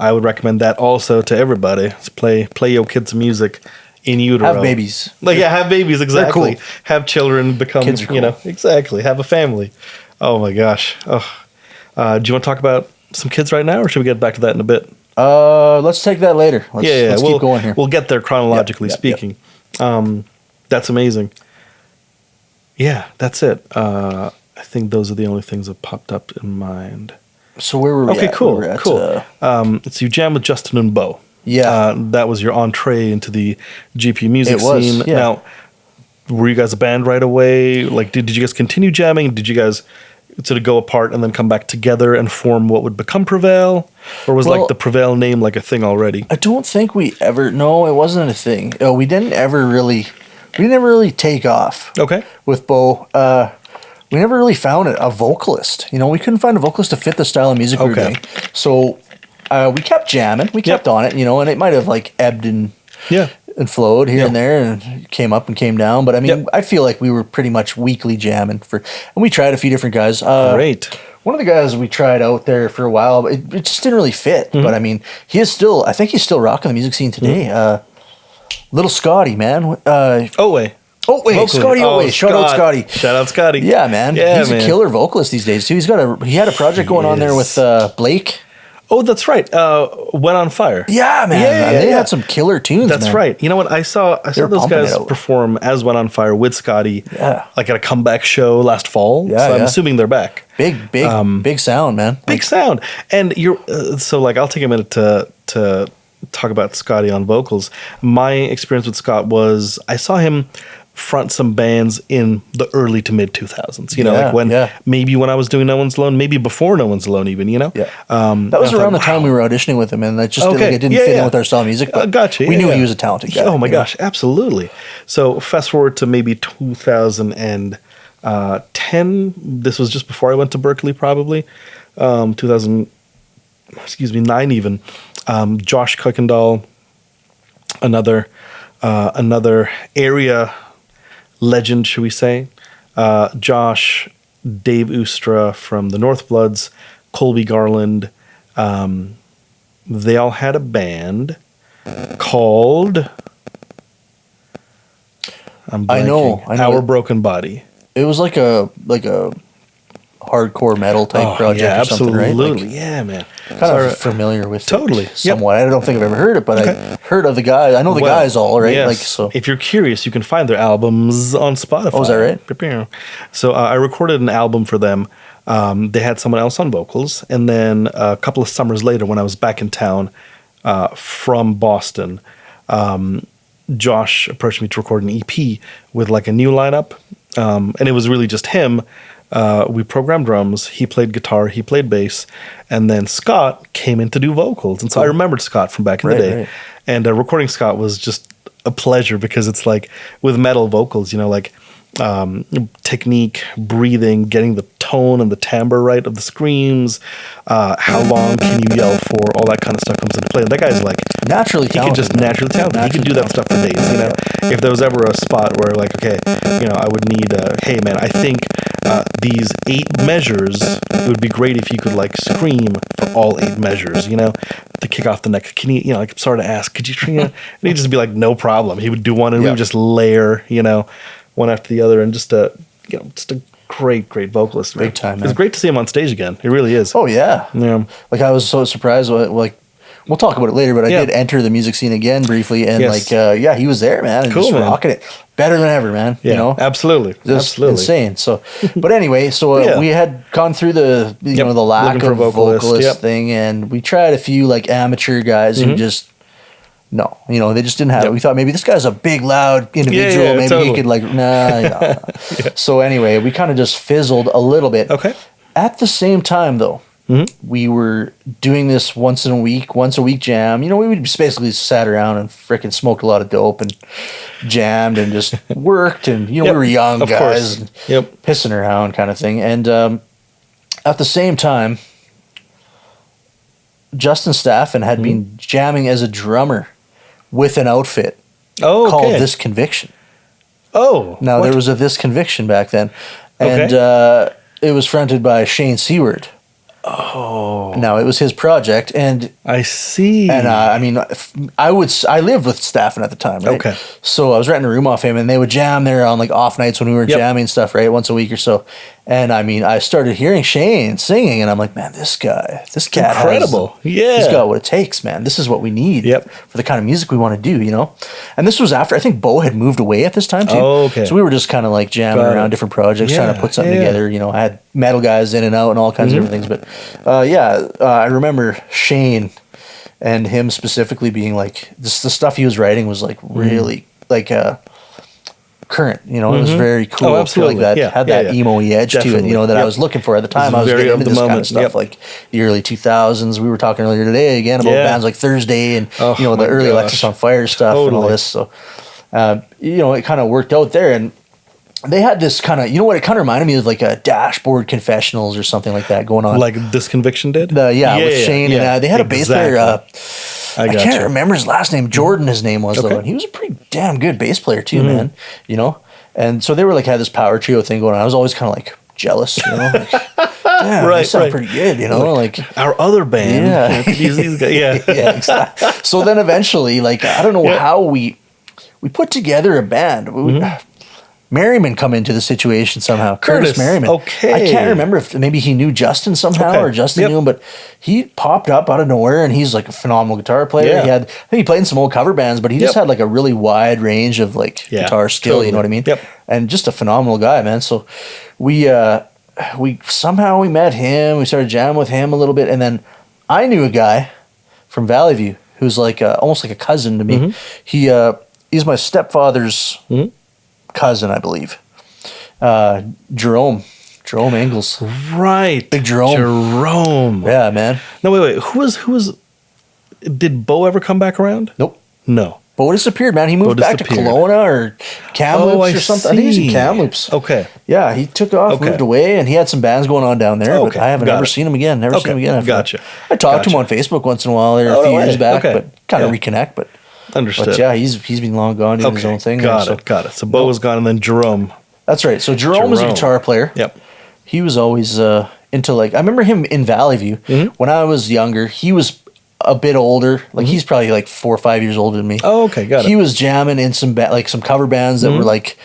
[SPEAKER 1] I would recommend that also to everybody. Just play your kids music in utero.
[SPEAKER 2] Have babies.
[SPEAKER 1] Have babies, exactly.
[SPEAKER 2] Cool.
[SPEAKER 1] Have children become,
[SPEAKER 2] kids are cool.
[SPEAKER 1] You know, exactly. Have a family. Oh my gosh. Oh. Do you want to talk about some kids right now, or should we get back to that in a bit?
[SPEAKER 2] Let's take that later. Let's keep going here.
[SPEAKER 1] We'll get there chronologically speaking. That's amazing. Yeah, that's it. I think those are the only things that popped up in mind.
[SPEAKER 2] So where were we?
[SPEAKER 1] Okay,
[SPEAKER 2] at?
[SPEAKER 1] cool,
[SPEAKER 2] We were at,
[SPEAKER 1] cool. So you jammed with Justin and Bo.
[SPEAKER 2] Yeah,
[SPEAKER 1] that was your entree into the GP music
[SPEAKER 2] It was,
[SPEAKER 1] scene.
[SPEAKER 2] yeah.
[SPEAKER 1] Now, were you guys a band right away? Like, did you guys continue jamming? Did you guys sort of go apart and then come back together and form what would become Prevail? Or was like the Prevail name like a thing already?
[SPEAKER 2] I don't think we ever. No, it wasn't a thing. We didn't ever really take off.
[SPEAKER 1] Okay.
[SPEAKER 2] With Bo. We never really found a vocalist. You know, we couldn't find a vocalist to fit the style of music we were doing. So we kept jamming. We kept on it, you know, and it might have like ebbed and flowed here and there and came up and came down. But I mean, I feel like we were pretty much weekly jamming and we tried a few different guys.
[SPEAKER 1] Great.
[SPEAKER 2] One of the guys we tried out there for a while, but it just didn't really fit. But I mean, I think he's still rocking the music scene today. Little Scotty, man. Scotty Otway. Shout out Scotty.
[SPEAKER 1] Shout out Scotty.
[SPEAKER 2] Yeah, man. He's a killer vocalist these days too. He had a project going on there with Blake.
[SPEAKER 1] Oh, that's right. Went on Fire.
[SPEAKER 2] Yeah, man. They had some killer tunes.
[SPEAKER 1] That's right. You know what? I saw those guys perform as Went on Fire with Scotty. Yeah. Like at a comeback show last fall. Yeah, so I'm assuming they're back.
[SPEAKER 2] Big sound, man.
[SPEAKER 1] Big sound. And I'll take a minute to talk about Scotty on vocals. My experience with Scott was I saw him front some bands in the early to mid 2000s, maybe when I was doing No One's Alone, maybe before No One's Alone even,
[SPEAKER 2] that was around the time we were auditioning with him, and that just it didn't fit in with our style of music, but we knew he was a talented guy.
[SPEAKER 1] Oh my gosh, absolutely. So fast forward to maybe 2010, this was just before I went to Berkeley probably, 9 even, Josh Kuykendall, another area legend, should we say? Josh, Dave Ustra from the Northbloods, Colby Garland. They all had a band called
[SPEAKER 2] I know
[SPEAKER 1] Our Broken Body.
[SPEAKER 2] It was like a hardcore metal type project or something, right?
[SPEAKER 1] Absolutely. Yeah, man.
[SPEAKER 2] Kind of familiar with it somewhat.
[SPEAKER 1] Yep.
[SPEAKER 2] I don't think I've ever heard it, but I've heard of the guys. I know the guys all, right?
[SPEAKER 1] Yes. If you're curious, you can find their albums on Spotify.
[SPEAKER 2] Oh, is that right?
[SPEAKER 1] So I recorded an album for them. They had someone else on vocals. And then a couple of summers later, when I was back in town from Boston, Josh approached me to record an EP with like a new lineup. And it was really just him. We programmed drums, he played guitar, he played bass, and then Scott came in to do vocals. And so I remembered Scott from back in the day. Right. And recording Scott was just a pleasure because it's like with metal vocals, technique, breathing, getting the tone and the timbre right of the screams, how long can you yell for, all that kind of stuff comes into play. And that guy's like
[SPEAKER 2] naturally talented.
[SPEAKER 1] He could do that stuff for days. If there was ever a spot where like, I would need hey man, I think these 8 measures, it would be great if you could like scream for all 8 measures, to kick off the neck. Can you, like sort of ask, could you train? And he'd just be like, no problem. He would do one and we would just layer, one after the other, and just a great vocalist.
[SPEAKER 2] Big time, man.
[SPEAKER 1] It's great to see him on stage again. It really is.
[SPEAKER 2] Oh yeah. Like I was so surprised. Like we'll talk about it later, but I did enter the music scene again briefly, and he was there, man, and just rocking it better than ever, man.
[SPEAKER 1] Yeah, absolutely,
[SPEAKER 2] insane. So, but anyway, we had gone through the the lack of vocalist thing, and we tried a few like amateur guys who just. No, they just didn't have it. We thought maybe this guy's a big, loud individual. Maybe he could like, nah. So anyway, we kind of just fizzled a little bit.
[SPEAKER 1] Okay.
[SPEAKER 2] At the same time, though, we were doing this once a week jam. We would just basically sat around and frickin' smoked a lot of dope and jammed and just worked. And, we were young guys, and pissing around kind of thing. And at the same time, Justin Staffen had been jamming as a drummer with an outfit called This Conviction. Oh. Now, there was a This Conviction back then. And it was fronted by Shane Seward. Oh. Now, it was his project. And
[SPEAKER 1] I see.
[SPEAKER 2] And I lived with Staffen at the time, right? Okay. So I was renting a room off him, and they would jam there on like off nights when we were jamming stuff, right? Once a week or so. And I mean, I started hearing Shane singing, and I'm like, man, this cat
[SPEAKER 1] incredible. He's
[SPEAKER 2] got what it takes, man. This is what we need for the kind of music we want to do, you know? And this was after, I think Bo had moved away at this time too.
[SPEAKER 1] Oh, okay.
[SPEAKER 2] So we were just kind of like jamming around different projects, trying to put something together. You know, I had metal guys in and out and all kinds of different things. But I remember Shane and him specifically being like, the stuff he was writing was like really like current, you know, it was very cool.
[SPEAKER 1] Absolutely.
[SPEAKER 2] Like that had that emo-y edge to it, you know, that I was looking for at the time. I was getting into this kind of stuff, like the early 2000s. We were talking earlier today again about bands like Thursday and you know, the early Alexis on Fire stuff and all this. So you know, it kind of worked out there, and they had this kind of, you know what, it kind of reminded me of like a Dashboard Confessionals or something like that going on,
[SPEAKER 1] like This Conviction did.
[SPEAKER 2] With Shane and they had a bass player. I can't remember his last name. Jordan, his name was though, and he was a pretty damn good bass player too, man. You know, and so they were like had this power trio thing going on. I was always kind of like jealous, you know. Like, yeah, they sound pretty good, you know. Like
[SPEAKER 1] our other band, these guys,
[SPEAKER 2] yeah, exactly. So then eventually, like I don't know how we put together a band. Merriman come into the situation somehow. Curtis Merriman.
[SPEAKER 1] Okay.
[SPEAKER 2] I can't remember if maybe he knew Justin somehow or Justin knew him, but he popped up out of nowhere and he's like a phenomenal guitar player.
[SPEAKER 1] Yeah.
[SPEAKER 2] I think he played in some old cover bands, but he just had like a really wide range of like guitar skill, you know what I mean?
[SPEAKER 1] Yep.
[SPEAKER 2] And just a phenomenal guy, man. So we somehow we met him, we started jamming with him a little bit, and then I knew a guy from Valley View who's like almost like a cousin to me. He's my stepfather's cousin, I believe. Jerome Engels.
[SPEAKER 1] Right.
[SPEAKER 2] Big Jerome. Yeah, man.
[SPEAKER 1] No, wait. Who was did Bo ever come back around?
[SPEAKER 2] Nope.
[SPEAKER 1] No.
[SPEAKER 2] Bo disappeared, man. He moved back to Kelowna or Kamloops or something. I think he's in Kamloops.
[SPEAKER 1] Okay.
[SPEAKER 2] Yeah, he took off, moved away, and he had some bands going on down there, but I haven't ever seen him again. Never seen him again.
[SPEAKER 1] Gotcha.
[SPEAKER 2] I talked to him on Facebook once in a while there a few years back, but kind of reconnect, but
[SPEAKER 1] understood.
[SPEAKER 2] But yeah, he's been long gone doing his own thing.
[SPEAKER 1] Got it. So Bo was gone, and then Jerome.
[SPEAKER 2] That's right. So Jerome was a guitar player.
[SPEAKER 1] Yep.
[SPEAKER 2] He was always into like, I remember him in Valley View when I was younger. He was a bit older. Like he's probably like 4 or 5 years older than me.
[SPEAKER 1] Oh, okay, got it.
[SPEAKER 2] He was jamming in some some cover bands that were like,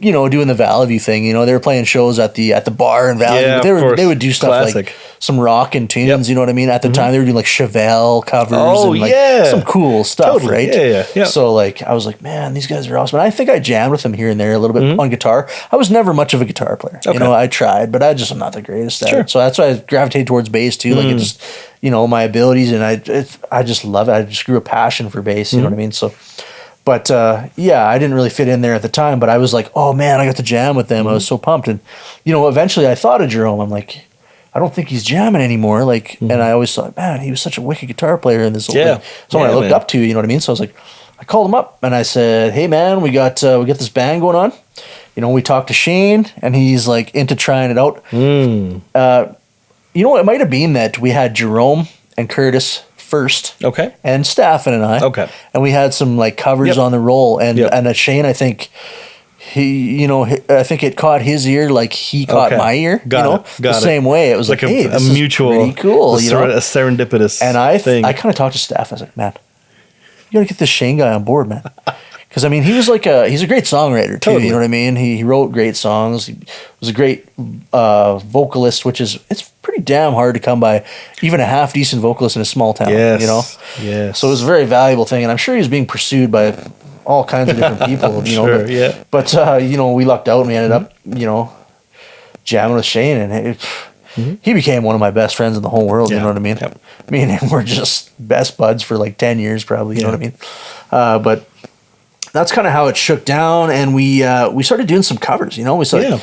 [SPEAKER 2] you know, doing the Valley View thing. You know, they were playing shows at the bar in Valley View. They would do stuff like some rock and tunes. You know what I mean? At the time, they were doing like Chevelle covers and like some cool stuff, right?
[SPEAKER 1] Yeah.
[SPEAKER 2] So like, I was like, man, these guys are awesome. And I think I jammed with them here and there a little bit on guitar. I was never much of a guitar player. You know, I tried, but I'm not the greatest at it. So that's why I gravitated towards bass too. Like it just, you know, my abilities, and I just love it. I just grew a passion for bass. You know what I mean? So. But I didn't really fit in there at the time, but I was like, oh man, I got to jam with them. I was so pumped. And, you know, eventually I thought of Jerome. I'm like, I don't think he's jamming anymore. Like, and I always thought, man, he was such a wicked guitar player in this. Someone I looked up to, you know what I mean? So I was like, I called him up and I said, hey man, we got this band going on. You know, we talked to Shane and he's like into trying it out. You know, it might have been that we had Jerome and Curtis first, and Staffen and I, and we had some like covers on the roll, and at Shane, I think I think it caught his ear like he caught my ear,
[SPEAKER 1] got
[SPEAKER 2] the same way. It was like hey,
[SPEAKER 1] a mutual,
[SPEAKER 2] pretty cool,
[SPEAKER 1] a serendipitous,
[SPEAKER 2] and I
[SPEAKER 1] thing.
[SPEAKER 2] I kind of talked to Staff. I was like, man, you got to get this Shane guy on board, man. Because I mean, he's a great songwriter too. You know what I mean? He wrote great songs. He was a great vocalist, it's pretty damn hard to come by, even a half decent vocalist in a small town. You know.
[SPEAKER 1] Yes.
[SPEAKER 2] So it was a very valuable thing, and I'm sure he was being pursued by all kinds of different people. You know. But you know, we lucked out, and we ended up jamming with Shane, and he became one of my best friends in the whole world. You know what I mean? Me and him were just best buds for like 10 years, probably. You know what I mean? But that's kind of how it shook down, and we started doing some covers. You know, we started.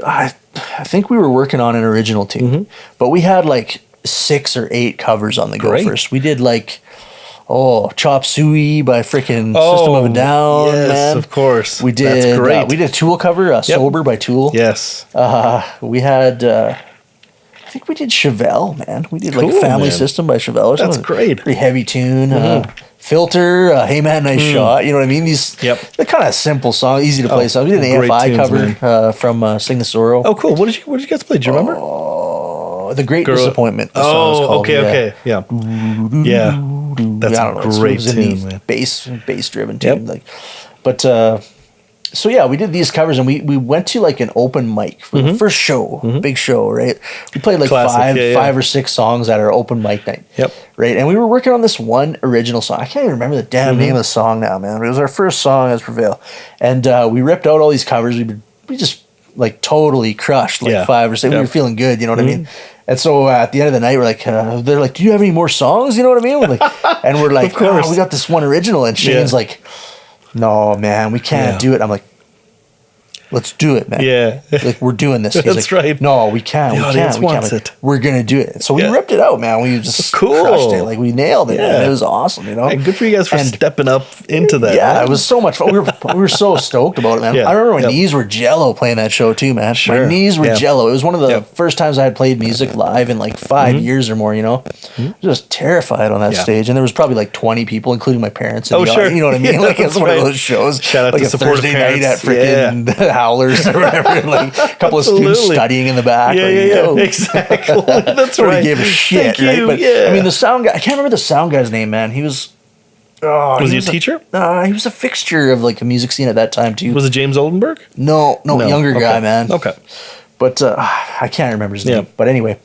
[SPEAKER 2] I think we were working on an original too, but we had like 6 or 8 covers on the go first. We did like Chop Suey by freaking System of a Down.
[SPEAKER 1] Yes,
[SPEAKER 2] man.
[SPEAKER 1] Of course.
[SPEAKER 2] We did.
[SPEAKER 1] That's great.
[SPEAKER 2] We did a Tool cover, Sober by Tool.
[SPEAKER 1] Yes.
[SPEAKER 2] We had. I think we did Chevelle, man. We did like Family System by Chevelle or something.
[SPEAKER 1] That's great.
[SPEAKER 2] Pretty heavy tune. Filter, Hey Man, Nice Shot. You know what I mean? These they're kind of simple songs, easy to play songs. We did an AFI cover from Sing the Sorrow.
[SPEAKER 1] Oh, cool. What did you guys play? Do you remember?
[SPEAKER 2] The Great Disappointment. The song's called,
[SPEAKER 1] yeah. That's a great tune, man.
[SPEAKER 2] Bass driven tune. But so yeah, we did these covers, and we went to like an open mic for the first show, big show, right? We played like five or six songs at our open mic night.
[SPEAKER 1] Yep.
[SPEAKER 2] Right, and we were working on this one original song. I can't even remember the damn name of the song now, man. It was our first song as Prevail, and we ripped out all these covers. We just like totally crushed like 5 or 6. We were feeling good, you know what I mean? And so at the end of the night, we're like, they're like, do you have any more songs? You know what I mean? We're like, and we're like, oh, we got this one original. And Shane's like, no, man, we can't do it. I'm like, let's do it, man. Yeah. Like, we're doing this. He's
[SPEAKER 1] That's
[SPEAKER 2] like,
[SPEAKER 1] right.
[SPEAKER 2] no, we can't.
[SPEAKER 1] The audience wants it.
[SPEAKER 2] We're going to do it. So we ripped it out, man. We just crushed it. Like, we nailed it. Man. It was awesome, you know?
[SPEAKER 1] And good for you guys for stepping up into that.
[SPEAKER 2] Yeah, it was so much fun. We were so stoked about it, man. I remember my knees were jello playing that show, too, man. My knees were jello. It was one of the first times I had played music live in like 5 years or more, you know? I was just terrified on that stage. And there was probably like 20 people, including my parents. You know what I mean? Like, it's one of those shows.
[SPEAKER 1] Shout out
[SPEAKER 2] like
[SPEAKER 1] to
[SPEAKER 2] a
[SPEAKER 1] supportive
[SPEAKER 2] Thursday
[SPEAKER 1] parents.
[SPEAKER 2] night at freaking Howlers or whatever. Like a couple of students studying in the back.
[SPEAKER 1] Exactly. That's right.
[SPEAKER 2] He gave a shit, right? But I mean, the sound guy, I can't remember the sound guy's name, man. He was...
[SPEAKER 1] was he a teacher?
[SPEAKER 2] He was a fixture of like the music scene at that time, too.
[SPEAKER 1] Was it James Oldenburg?
[SPEAKER 2] No, younger guy, man.
[SPEAKER 1] Okay.
[SPEAKER 2] But I can't remember his name. But anyway,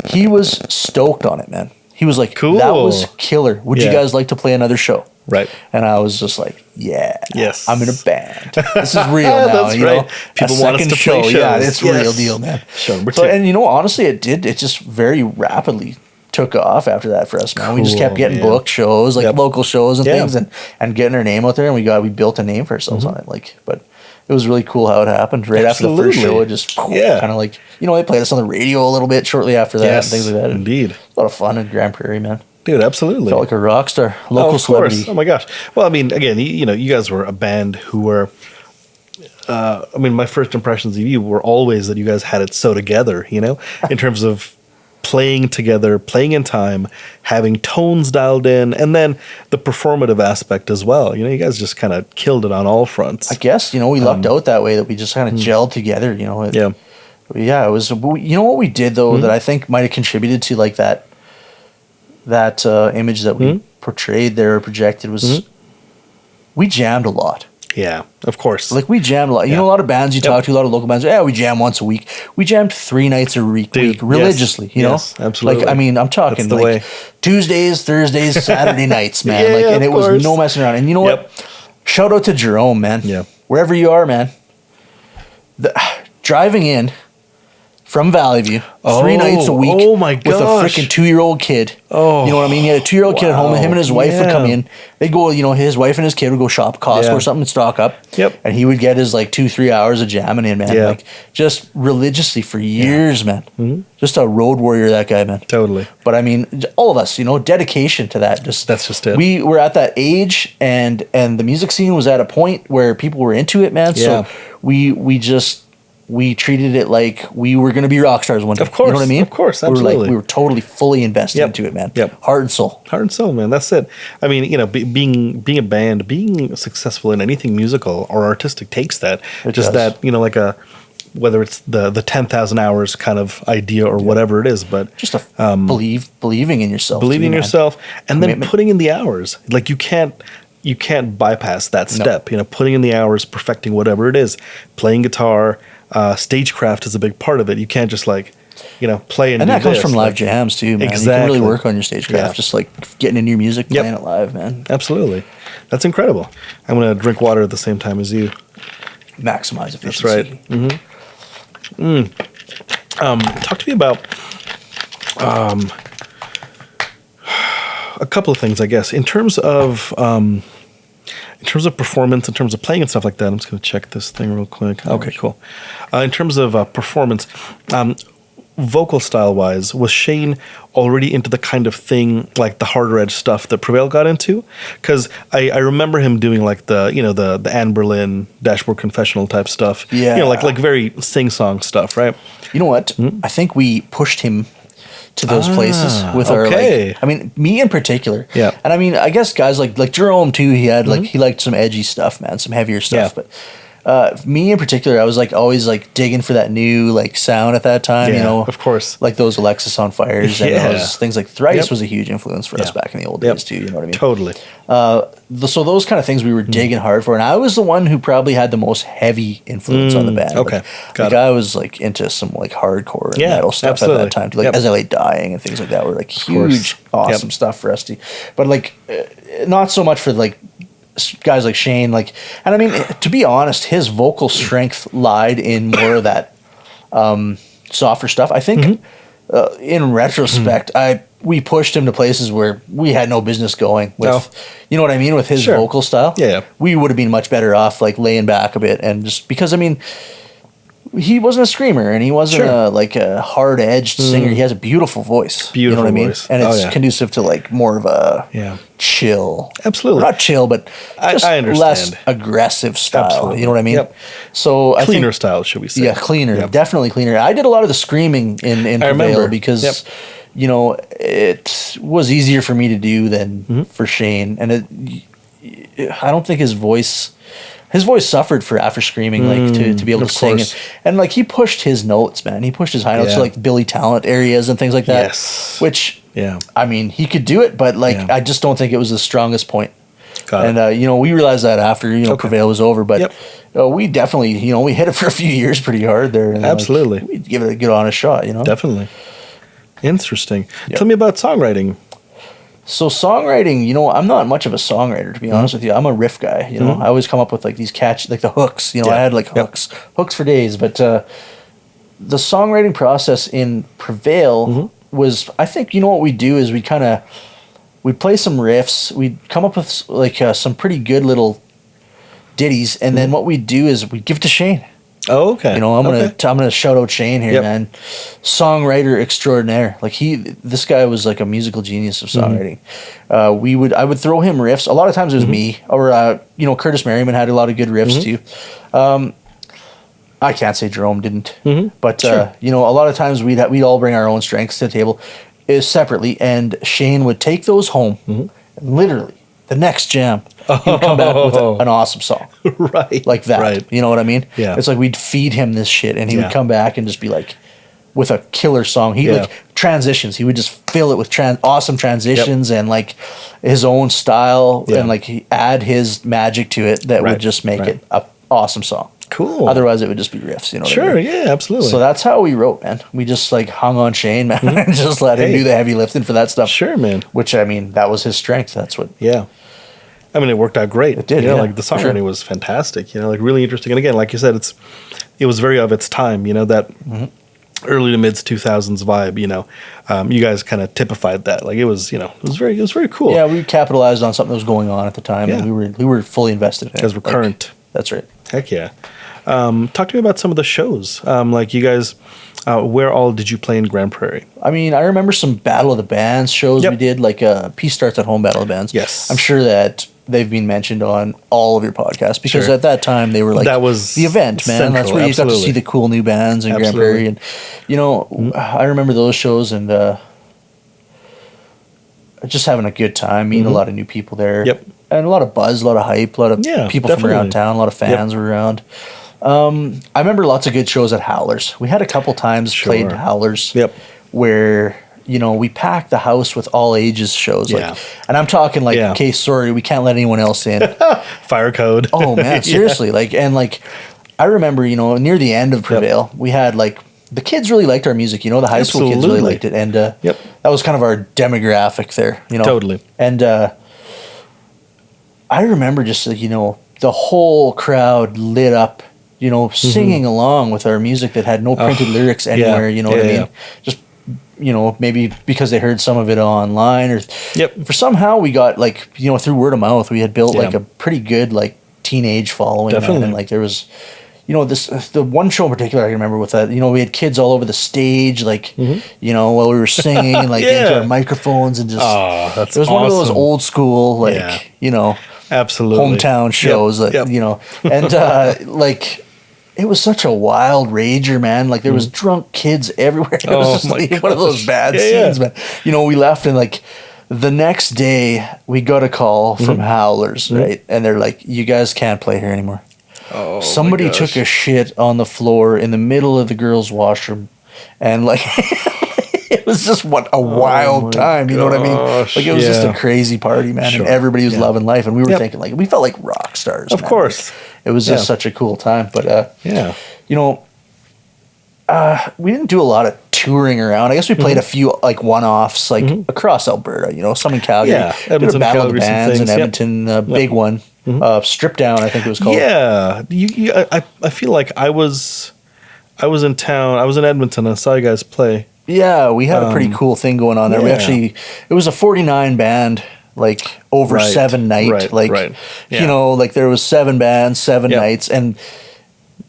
[SPEAKER 2] he was stoked on it, man. He was like, cool. That was killer. Would you guys like to play another show?
[SPEAKER 1] Right.
[SPEAKER 2] And I was just like, yes, I'm in a band. This is real now.
[SPEAKER 1] That's
[SPEAKER 2] you
[SPEAKER 1] right.
[SPEAKER 2] know?
[SPEAKER 1] People want us to play shows.
[SPEAKER 2] Yeah, it's real deal, man.
[SPEAKER 1] Show number 2.
[SPEAKER 2] So, and you know, honestly, it just very rapidly took off after that for us, man. We just kept getting booked shows, like local shows and things, and getting our name out there, and we built a name for ourselves on it. Like, but it was really cool how it happened. Right after the first show, it just kind of like, you know, they played us on the radio a little bit shortly after that and things like that.
[SPEAKER 1] Indeed.
[SPEAKER 2] A lot of fun in Grande Prairie, man.
[SPEAKER 1] Dude, absolutely.
[SPEAKER 2] Felt like a rock star, local celebrity.
[SPEAKER 1] Oh my gosh. Well, I mean, again, you know, you guys were a band who were, I mean, my first impressions of you were always that you guys had it so together, you know, in terms of playing together, playing in time, having tones dialed in, and then the performative aspect as well. You know, you guys just kind of killed it on all fronts.
[SPEAKER 2] I guess, you know, we lucked out that way, that we just kind of gelled together, you know. Yeah, it was, you know what we did, though, that I think might have contributed to, like, that image that we portrayed there or projected was we jammed a lot.
[SPEAKER 1] Yeah, of course.
[SPEAKER 2] Like, we jammed a lot. You know, a lot of bands you talk to, a lot of local bands, we jam once a week. We jammed 3 nights a week religiously, you know?
[SPEAKER 1] Absolutely.
[SPEAKER 2] Like, I mean, I'm talking like way. Tuesdays, Thursdays, Saturday nights, man. Like, and it was no messing around. And you know what? Shout out to Jerome, man. Yeah. Wherever you are, man. Driving in from Valley View, 3 nights a week.
[SPEAKER 1] Oh my gosh.
[SPEAKER 2] With a freaking 2-year-old kid. Oh, you know what I mean? He had a 2-year-old kid at home, and him and his wife would come in. They'd go, you know, his wife and his kid would go shop at Costco or something and stock up. Yep. And he would get his like 2-3 hours of jamming in, man. Like, just religiously for years, man. Mm-hmm. Just a road warrior, that guy, man.
[SPEAKER 1] Totally.
[SPEAKER 2] But I mean, all of us, you know, dedication to that. That's just it. We were at that age, and the music scene was at a point where people were into it, man. So we treated it like we were going to be rock stars one day.
[SPEAKER 1] Of course.
[SPEAKER 2] You know what I mean?
[SPEAKER 1] Of course, absolutely.
[SPEAKER 2] We were totally fully invested into it, man.
[SPEAKER 1] Yep.
[SPEAKER 2] Heart and soul.
[SPEAKER 1] Heart and soul, man. That's it. I mean, you know, being a band, being successful in anything musical or artistic takes that. It just does. That, you know, like whether it's the 10,000 hours kind of idea or whatever it is, but
[SPEAKER 2] just believing in yourself.
[SPEAKER 1] Believing in yourself, and then putting in the hours. Like, you can't bypass that step. You know, putting in the hours, perfecting whatever it is, playing guitar. Stagecraft is a big part of it. You can't just like, you know, play and do
[SPEAKER 2] that comes
[SPEAKER 1] this.
[SPEAKER 2] from live jams too, man. Exactly. You can really work on your stagecraft, just like getting into your music, playing it live, man.
[SPEAKER 1] Absolutely, that's incredible. I'm gonna drink water at the same time as you.
[SPEAKER 2] Maximize efficiency.
[SPEAKER 1] That's right. Talk to me about a couple of things, I guess, in terms of performance, in terms of playing and stuff like that. I'm just going to check this thing real quick. Okay, cool. In terms of performance, vocal style-wise, was Shane already into the kind of thing, like the harder edge stuff that Prevail got into? Because I remember him doing like the Anne Boleyn Dashboard Confessional type stuff. Yeah. You know, like very sing-song stuff, right? You
[SPEAKER 2] know what? I think we pushed him to those places with our, like, I mean, me in particular. Yeah. And I mean, I guess guys like Jerome too, he had like, he liked some edgy stuff, man, some heavier stuff. But Me in particular, I was like always like digging for that new like sound at that time, you know,
[SPEAKER 1] of course,
[SPEAKER 2] like those Alexis on Fires and those things like Thrice was a huge influence for us back in the old days too. You know what I mean?
[SPEAKER 1] Totally.
[SPEAKER 2] So those kind of things we were digging hard for, and I was the one who probably had the most heavy influence on the band.
[SPEAKER 1] Okay,
[SPEAKER 2] like I was like into some like hardcore and metal stuff at that time, too. Like As I Lay Dying and things like that were like huge, awesome stuff for us to. But like, not so much for like guys like Shane, like, and I mean, to be honest, his vocal strength lied in more of that softer stuff. I think in retrospect, we pushed him to places where we had no business going with, you know what I mean, with his vocal style. We would have been much better off like laying back a bit, and just because I mean, he wasn't a screamer and he wasn't a hard edged singer. He has a beautiful voice. You know what I mean? And it's conducive to like more of a chill.
[SPEAKER 1] Absolutely.
[SPEAKER 2] Not chill, but just
[SPEAKER 1] I understand.
[SPEAKER 2] less aggressive style. Absolutely. You know what I mean? So
[SPEAKER 1] cleaner style, should we say?
[SPEAKER 2] Yeah, cleaner. Definitely cleaner. I did a lot of the screaming in Prevail because you know, it was easier for me to do than for Shane. And I don't think his voice suffered for after screaming, like to be able to sing it. And like he pushed his notes, man. He pushed his high notes to like Billy Talent areas and things like that. Yes. Which I mean, he could do it, but like I just don't think it was the strongest point. You know, we realized that after, you know, Prevail was over, but we definitely, you know, we hit it for a few years pretty hard there. And
[SPEAKER 1] absolutely.
[SPEAKER 2] Like, we'd give it a good honest shot, you know?
[SPEAKER 1] Definitely. Interesting. Tell me about songwriting.
[SPEAKER 2] So songwriting, you know, I'm not much of a songwriter, to be honest with you. I'm a riff guy, you know. I always come up with like these catchy, like the hooks, you know. I had like hooks for days. But the songwriting process in Prevail was, I think, you know, what we do is we'd play some riffs. We'd come up with like some pretty good little ditties. And then what we'd do is we'd give it to Shane.
[SPEAKER 1] Oh, okay.
[SPEAKER 2] You know, I'm gonna shout out Shane here, man. Songwriter extraordinaire. Like this guy was like a musical genius of songwriting. I would throw him riffs. A lot of times it was me, or you know, Curtis Merriman had a lot of good riffs too. I can't say Jerome didn't, but you know, a lot of times we'd all bring our own strengths to the table, separately, and Shane would take those home, and literally the next jam, he would come back with an awesome song.
[SPEAKER 1] Right.
[SPEAKER 2] Like that.
[SPEAKER 1] Right.
[SPEAKER 2] You know what I mean?
[SPEAKER 1] Yeah.
[SPEAKER 2] It's like we'd feed him this shit and he would come back and just be like, with a killer song. He like transitions. He would just fill it with awesome transitions and like his own style and like he add his magic to it that would just make it an awesome song.
[SPEAKER 1] Cool.
[SPEAKER 2] Otherwise, it would just be riffs, you know.
[SPEAKER 1] Sure, I mean? Yeah, absolutely.
[SPEAKER 2] So that's how we wrote, man. We just like hung on Shane, man, and just let him do the heavy lifting for that stuff.
[SPEAKER 1] Sure, man.
[SPEAKER 2] Which I mean, that was his strength. That's what.
[SPEAKER 1] Yeah. I mean, it worked out great.
[SPEAKER 2] It did.
[SPEAKER 1] You know, like the songwriting was fantastic. You know, like really interesting. And again, like you said, it was very of its time. You know, that early to mid 2000s vibe. You know, you guys kind of typified that. Like it was, you know, it was very cool.
[SPEAKER 2] Yeah, we capitalized on something that was going on at the time, and we were fully invested in it
[SPEAKER 1] because we're current.
[SPEAKER 2] That's right.
[SPEAKER 1] Heck yeah. Talk to me about some of the shows. Like you guys, where all did you play in Grande Prairie?
[SPEAKER 2] I mean, I remember some Battle of the Bands shows we did, like Peace Starts at Home Battle of the Bands.
[SPEAKER 1] Yes.
[SPEAKER 2] I'm sure that they've been mentioned on all of your podcasts because at that time they were like, that was the event, man. Central, that's where you got to see the cool new bands in Grande Prairie. And, you know, I remember those shows and just having a good time, meeting a lot of new people there. Yep. And a lot of buzz, a lot of hype, a lot of people from around town, a lot of fans were around. I remember lots of good shows at Howlers. We had a couple times played Howlers where, you know, we packed the house with all ages shows. Like, and I'm talking like, okay, sorry, we can't let anyone else in.
[SPEAKER 1] Fire code.
[SPEAKER 2] Oh, man, seriously. Like, and like, I remember, you know, near the end of Prevail, we had like, the kids really liked our music, you know, the high school kids really liked it. And that was kind of our demographic there, you know.
[SPEAKER 1] Totally.
[SPEAKER 2] And I remember just, you know, the whole crowd lit up, you know, singing along with our music that had no printed lyrics anywhere, you know what I mean? Just, you know, maybe because they heard some of it online or for somehow we got like, you know, through word of mouth, we had built like a pretty good like teenage following. Definitely. And like there was, you know, the one show in particular I remember with that, you know, we had kids all over the stage, like, you know, while we were singing, like into our microphones and just, it was one of those old school, like, you know, hometown shows, like, you know, and like, it was such a wild rager, man. Like there was drunk kids everywhere. It was just like one of those bad scenes, man. You know, we left and like the next day we got a call from Howlers, right? And they're like, you guys can't play here anymore.
[SPEAKER 1] Oh,
[SPEAKER 2] somebody took a shit on the floor in the middle of the girls' washroom, and like it was just a wild time. You know what I mean? Like it was just a crazy party, man, and everybody was loving life, and we were thinking like we felt like rock stars.
[SPEAKER 1] Of course,
[SPEAKER 2] like, it was just such a cool time. But you know, we didn't do a lot of touring around. I guess we played a few like one-offs like across Alberta. You know, some in Calgary.
[SPEAKER 1] Yeah, Edmonton,
[SPEAKER 2] Battle of the
[SPEAKER 1] Calgary,
[SPEAKER 2] Bands in Edmonton, big one. Strip Down, I think it was called.
[SPEAKER 1] Yeah, I feel like I was in town. I was in Edmonton. I saw you guys play.
[SPEAKER 2] Yeah, we had a pretty cool thing going on there. It was a 49 band, like over 7 night, you know, like there was 7 bands, 7 nights, and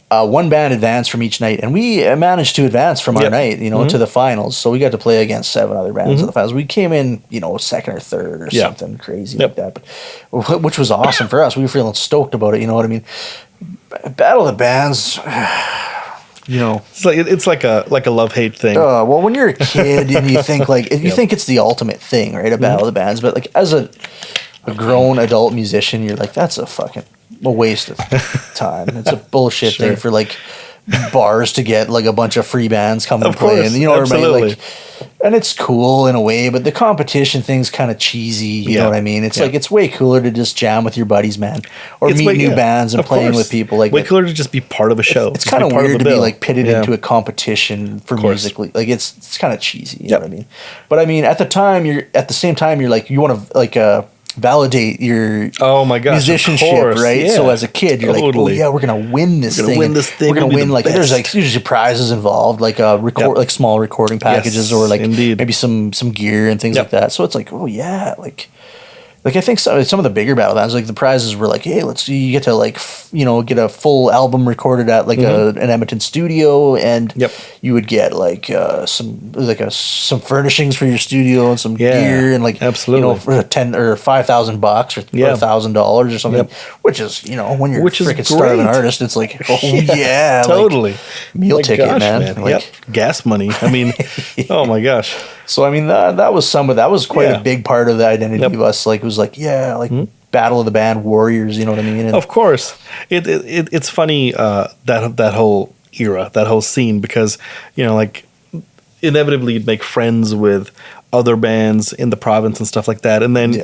[SPEAKER 2] one band advanced from each night, and we managed to advance from our night, you know, to the finals. So we got to play against 7 other bands in the finals. We came in, you know, second or third or something crazy like that, but which was awesome for us. We were feeling stoked about it. You know what I mean? Battle of the Bands. You know,
[SPEAKER 1] it's like a love-hate thing.
[SPEAKER 2] Well, when you're a kid and you think like you think it's the ultimate thing, right? A Battle of the Bands, but like as a grown adult musician, you're like, that's a waste of time. It's a bullshit thing for like bars to get like a bunch of free bands coming and playing. You know what I mean? Like, and it's cool in a way, but the competition thing's kind of cheesy. You know what I mean? It's like it's way cooler to just jam with your buddies, man, or meet new bands and playing with people. Like
[SPEAKER 1] way cooler to just be part of a show.
[SPEAKER 2] It's kind of weird to be like pitted into a competition for musically. Like it's kind of cheesy. You know what I mean? But I mean, at the same time you're like you want to like validate your musicianship, right? Yeah. So as a kid, you're like, oh yeah, we're gonna win this thing. We're gonna win. Like there's like usually prizes involved, like like small recording packages or like maybe some gear and things like that. So it's like, oh yeah, like I think some of the bigger battle bands, like the prizes were like, hey, you get to like get a full album recorded at like an Edmonton studio, and you would get like some furnishings for your studio and some gear and like for $10,000 or $5,000 or $1,000 or something, which is when you're a freaking starving artist, it's like
[SPEAKER 1] totally
[SPEAKER 2] like, meal ticket, man. Like,
[SPEAKER 1] gas money. I mean, oh my gosh.
[SPEAKER 2] So I mean that was quite a big part of the identity of us. Like it was like Battle of the Band Warriors. You know what I mean? And
[SPEAKER 1] of course, it's funny that whole era, that whole scene, because like inevitably you'd make friends with other bands in the province and stuff like that, and then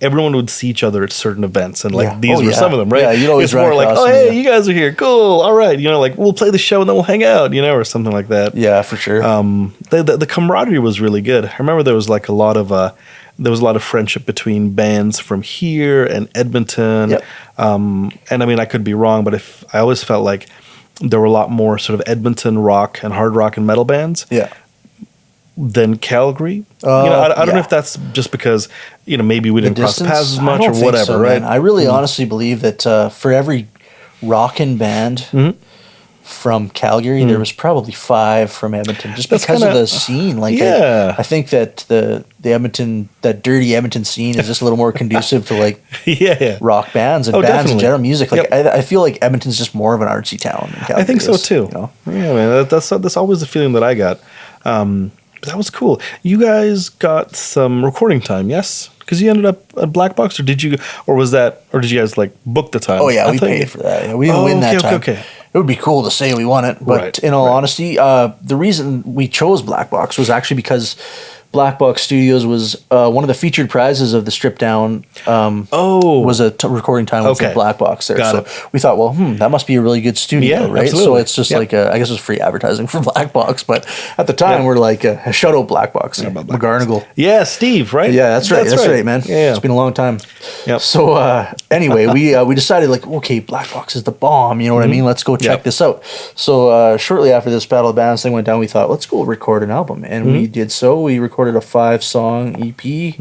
[SPEAKER 1] everyone would see each other at certain events, and like these were some of them, right?
[SPEAKER 2] Yeah, you'd always
[SPEAKER 1] it's more like, oh hey, you guys are here, cool, all right, like we'll play the show and then we'll hang out, or something like that.
[SPEAKER 2] Yeah, for sure.
[SPEAKER 1] The camaraderie was really good. I remember there was like a lot of friendship between bands from here and Edmonton, and I mean I could be wrong, but I always felt like there were a lot more sort of Edmonton rock and hard rock and metal bands. Than Calgary. I don't know if that's just because maybe we didn't cross paths as much or whatever, so, right?
[SPEAKER 2] Man. I really honestly believe that for every rockin' band from Calgary, there was probably 5 from Edmonton, just because of the scene. Like, I think that that dirty Edmonton scene is just a little more conducive to like rock bands and bands in general, music. Like, I feel like Edmonton's just more of an artsy town than Calgary.
[SPEAKER 1] I think so too. Yeah, man, that's always the feeling that I got. But that was cool. You guys got some recording time, yes? Because you ended up at Black Box, or did you guys like book the time?
[SPEAKER 2] Oh yeah, we paid for that. Yeah, we didn't win that time. Okay. It would be cool to say we won it, but in all honesty, the reason we chose Black Box was actually because Black Box Studios was one of the featured prizes of the Strip Down. Was a recording time with the Black Box there. So we thought, well, that must be a really good studio, right? Absolutely. So it's just like I guess it was free advertising for Black Box, but at the time we're like shout out Black Box, McGarnagle.
[SPEAKER 1] Yeah, Steve, right?
[SPEAKER 2] Yeah, that's right, man. Yeah. It's been a long time. Yep. So anyway, we decided like, okay, Black Box is the bomb. You know what I mean? Let's go check this out. So shortly after this Battle of Bands thing went down, we thought, let's go record an album, and we did so. We recorded a 5-song EP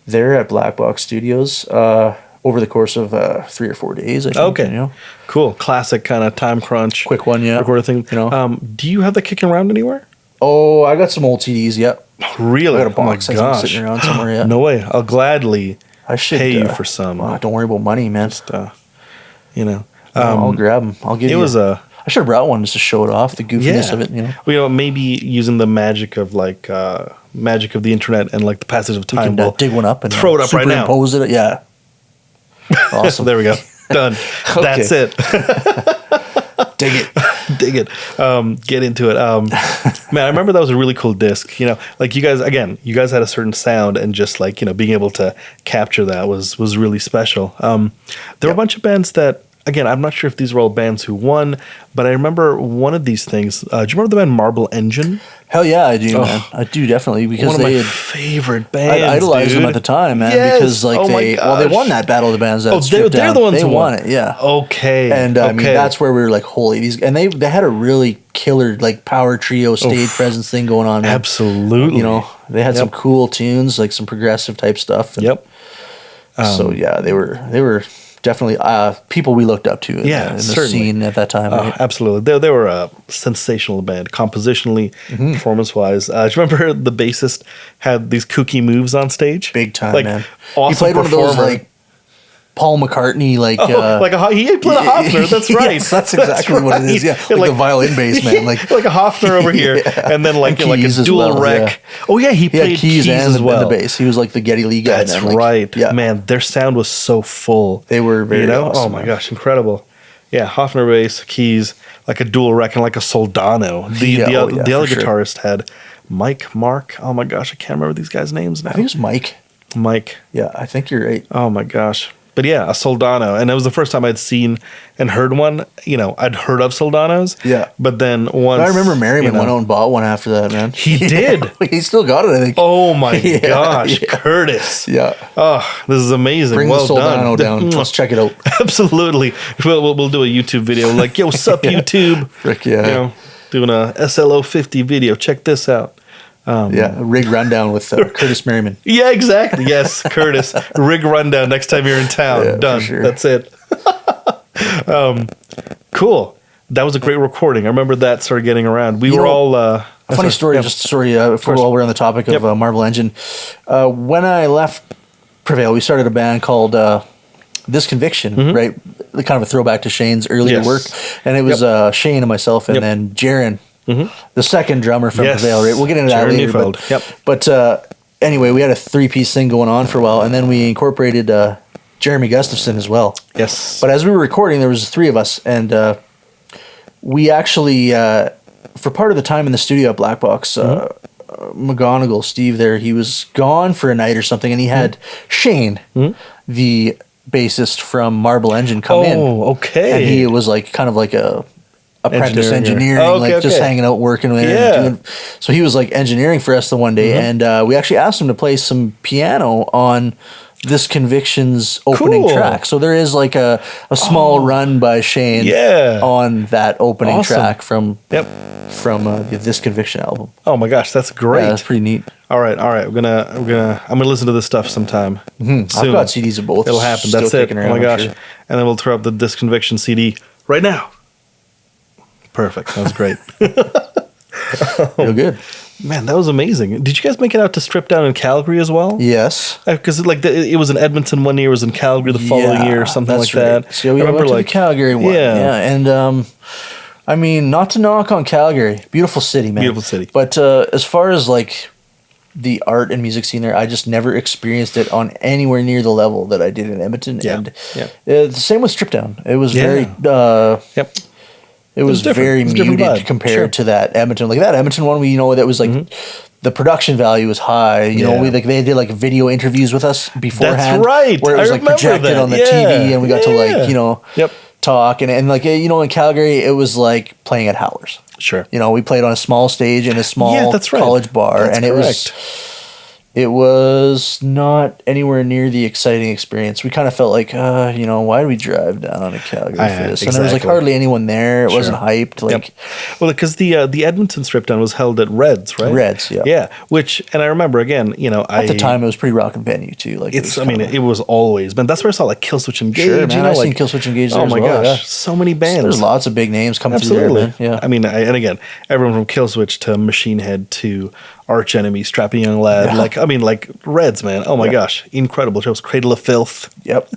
[SPEAKER 2] there at Black Box Studios over the course of 3 or 4 days, I think. Okay.
[SPEAKER 1] Cool. Classic kind of time crunch.
[SPEAKER 2] Quick one,
[SPEAKER 1] recorder thing. Do you have that kicking around anywhere?
[SPEAKER 2] Oh, I got some old CDs,
[SPEAKER 1] Really?
[SPEAKER 2] I got a box sitting around somewhere,
[SPEAKER 1] No way. I'll gladly pay you for some.
[SPEAKER 2] Don't worry about money, man.
[SPEAKER 1] Just,
[SPEAKER 2] I'll grab them. I'll give you. I should have brought one just to show it off, the goofiness of it,
[SPEAKER 1] Well, maybe using the magic of like magic of the internet and like the passage of time.
[SPEAKER 2] We can dig one up and
[SPEAKER 1] throw it up right now.
[SPEAKER 2] Superimpose it. Yeah. Awesome.
[SPEAKER 1] There we go. Done. That's it.
[SPEAKER 2] Dig it.
[SPEAKER 1] Dig it. Get into it. Man, I remember that was a really cool disc. Like you guys had a certain sound, and just like, being able to capture that was really special. There were a bunch of bands that, again, I'm not sure if these were all bands who won, but I remember one of these things. Do you remember the band Marble Engine?
[SPEAKER 2] Hell yeah, I do, man. I do, definitely, because
[SPEAKER 1] one of my favorite bands.
[SPEAKER 2] I idolized them at the time, man, because like they won that Battle of the Bands. They're the ones who won it, yeah.
[SPEAKER 1] Okay,
[SPEAKER 2] and I mean that's where we were like, holy, these, and they had a really killer like power trio stage presence thing going on. Man.
[SPEAKER 1] Absolutely,
[SPEAKER 2] they had some cool tunes, like some progressive type stuff. And so yeah, they were definitely people we looked up to in the scene at that time. Right?
[SPEAKER 1] Absolutely. They were a sensational band, compositionally, performance-wise. Do you remember the bassist had these kooky moves on stage?
[SPEAKER 2] Big time,
[SPEAKER 1] like,
[SPEAKER 2] man.
[SPEAKER 1] Awesome
[SPEAKER 2] he played
[SPEAKER 1] performer.
[SPEAKER 2] One of those, like, Paul McCartney,
[SPEAKER 1] he played a Hofner. That's right.
[SPEAKER 2] Yes, that's exactly what it is. Yeah, like the violin bass man, like
[SPEAKER 1] a Hofner over here, and then like a dual rec. Yeah. Oh yeah, he played keys as well.
[SPEAKER 2] And the bass. He was like the Geddy Lee guy.
[SPEAKER 1] That's right. Man, their sound was so full.
[SPEAKER 2] They were very awesome.
[SPEAKER 1] Oh my gosh, incredible. Yeah, Hofner bass, keys, like a dual rec, and like a Soldano. The other guitarist had Mark. Oh my gosh, I can't remember these guys' names now.
[SPEAKER 2] I think it was Mike.
[SPEAKER 1] Mike.
[SPEAKER 2] Yeah, I think you're right.
[SPEAKER 1] Oh my gosh. But yeah, a Soldano. And it was the first time I'd seen and heard one. I'd heard of Soldanos.
[SPEAKER 2] Yeah.
[SPEAKER 1] But then once...
[SPEAKER 2] I remember Merriman went out and bought one after that, man.
[SPEAKER 1] He did?
[SPEAKER 2] He still got it, I think.
[SPEAKER 1] Oh my gosh. Yeah. Curtis. Yeah. Oh, this is amazing.
[SPEAKER 2] Bring the Soldano down. Let's check it out.
[SPEAKER 1] Absolutely. We'll do a YouTube video like, yo, sup, YouTube?
[SPEAKER 2] Frick yeah.
[SPEAKER 1] Doing a SLO 50 video. Check this out.
[SPEAKER 2] A rig rundown with Curtis Merriman.
[SPEAKER 1] Yeah, exactly. Yes, Curtis. Rig rundown next time you're in town.
[SPEAKER 2] Yeah,
[SPEAKER 1] done.
[SPEAKER 2] Sure.
[SPEAKER 1] That's it. Cool. That was a great recording. I remember that started getting around. We were all... a
[SPEAKER 2] funny story, while we're on the topic of Marble Engine. When I left Prevail, we started a band called This Conviction, right? Kind of a throwback to Shane's earlier work. And it was Shane and myself, and then Jaron. The second drummer from Prevail, right? We'll get into that later. But anyway, we had a 3-piece thing going on for a while, and then we incorporated Jeremy Gustafson as well.
[SPEAKER 1] Yes.
[SPEAKER 2] But as we were recording, there was 3 of us, and we actually, for part of the time in the studio at Black Box, McGonigal, Steve there, he was gone for a night or something, and he had Shane, the bassist from Marble Engine, come in.
[SPEAKER 1] Oh, okay.
[SPEAKER 2] And he was like kind of like a apprentice engineering, just hanging out, working with him. So he was like engineering for us the one day, and we actually asked him to play some piano on This Conviction's opening track. So there is like a small run by Shane on that opening track from the This Conviction album.
[SPEAKER 1] Oh my gosh, that's great.
[SPEAKER 2] Yeah, that's pretty neat.
[SPEAKER 1] All right. I'm gonna listen to this stuff sometime. Soon.
[SPEAKER 2] I've got CDs of both.
[SPEAKER 1] It'll happen. That's it. Oh my gosh. And then we'll throw up the This Conviction CD right now. Perfect. That was great.
[SPEAKER 2] Real good.
[SPEAKER 1] Man, that was amazing. Did you guys make it out to Strip Down in Calgary as well?
[SPEAKER 2] Yes.
[SPEAKER 1] Because it was in Edmonton one year, it was in Calgary the following year, or something like that.
[SPEAKER 2] So we went to the Calgary one. Yeah. And I mean, not to knock on Calgary. Beautiful city, man.
[SPEAKER 1] Beautiful city.
[SPEAKER 2] But as far as like the art and music scene there, I just never experienced it on anywhere near the level that I did in Edmonton.
[SPEAKER 1] Yeah.
[SPEAKER 2] And the same with Strip Down. It was very... It was very muted compared to that Edmonton. Like that Edmonton one, that was like the production value was high. You know, they did like video interviews with us beforehand.
[SPEAKER 1] That's right.
[SPEAKER 2] Where it was like projected on the TV, and we got to talk and like in Calgary, it was like playing at Howlers.
[SPEAKER 1] Sure.
[SPEAKER 2] We played on a small stage in a small college bar, and it was not anywhere near the exciting experience. We kind of felt like, why did we drive down to Calgary for this? And there was like hardly anyone there. It wasn't hyped.
[SPEAKER 1] Well, because the Edmonton Strip Down was held at Reds, right?
[SPEAKER 2] Reds, yeah.
[SPEAKER 1] Yeah, and I remember again,
[SPEAKER 2] at the time it was pretty rockin' venue too. Like
[SPEAKER 1] it was always, man. That's where I saw like Killswitch Engage.
[SPEAKER 2] Sure, man, I've seen Killswitch Engage there as well. Oh my gosh,
[SPEAKER 1] so many bands.
[SPEAKER 2] There's lots of big names coming through there, man. Yeah.
[SPEAKER 1] I mean, and again, everyone from Killswitch to Machine Head to Arch Enemy, Strapping Young Lad, like Reds, man. Oh my gosh, incredible shows. Cradle of Filth.
[SPEAKER 2] Yep,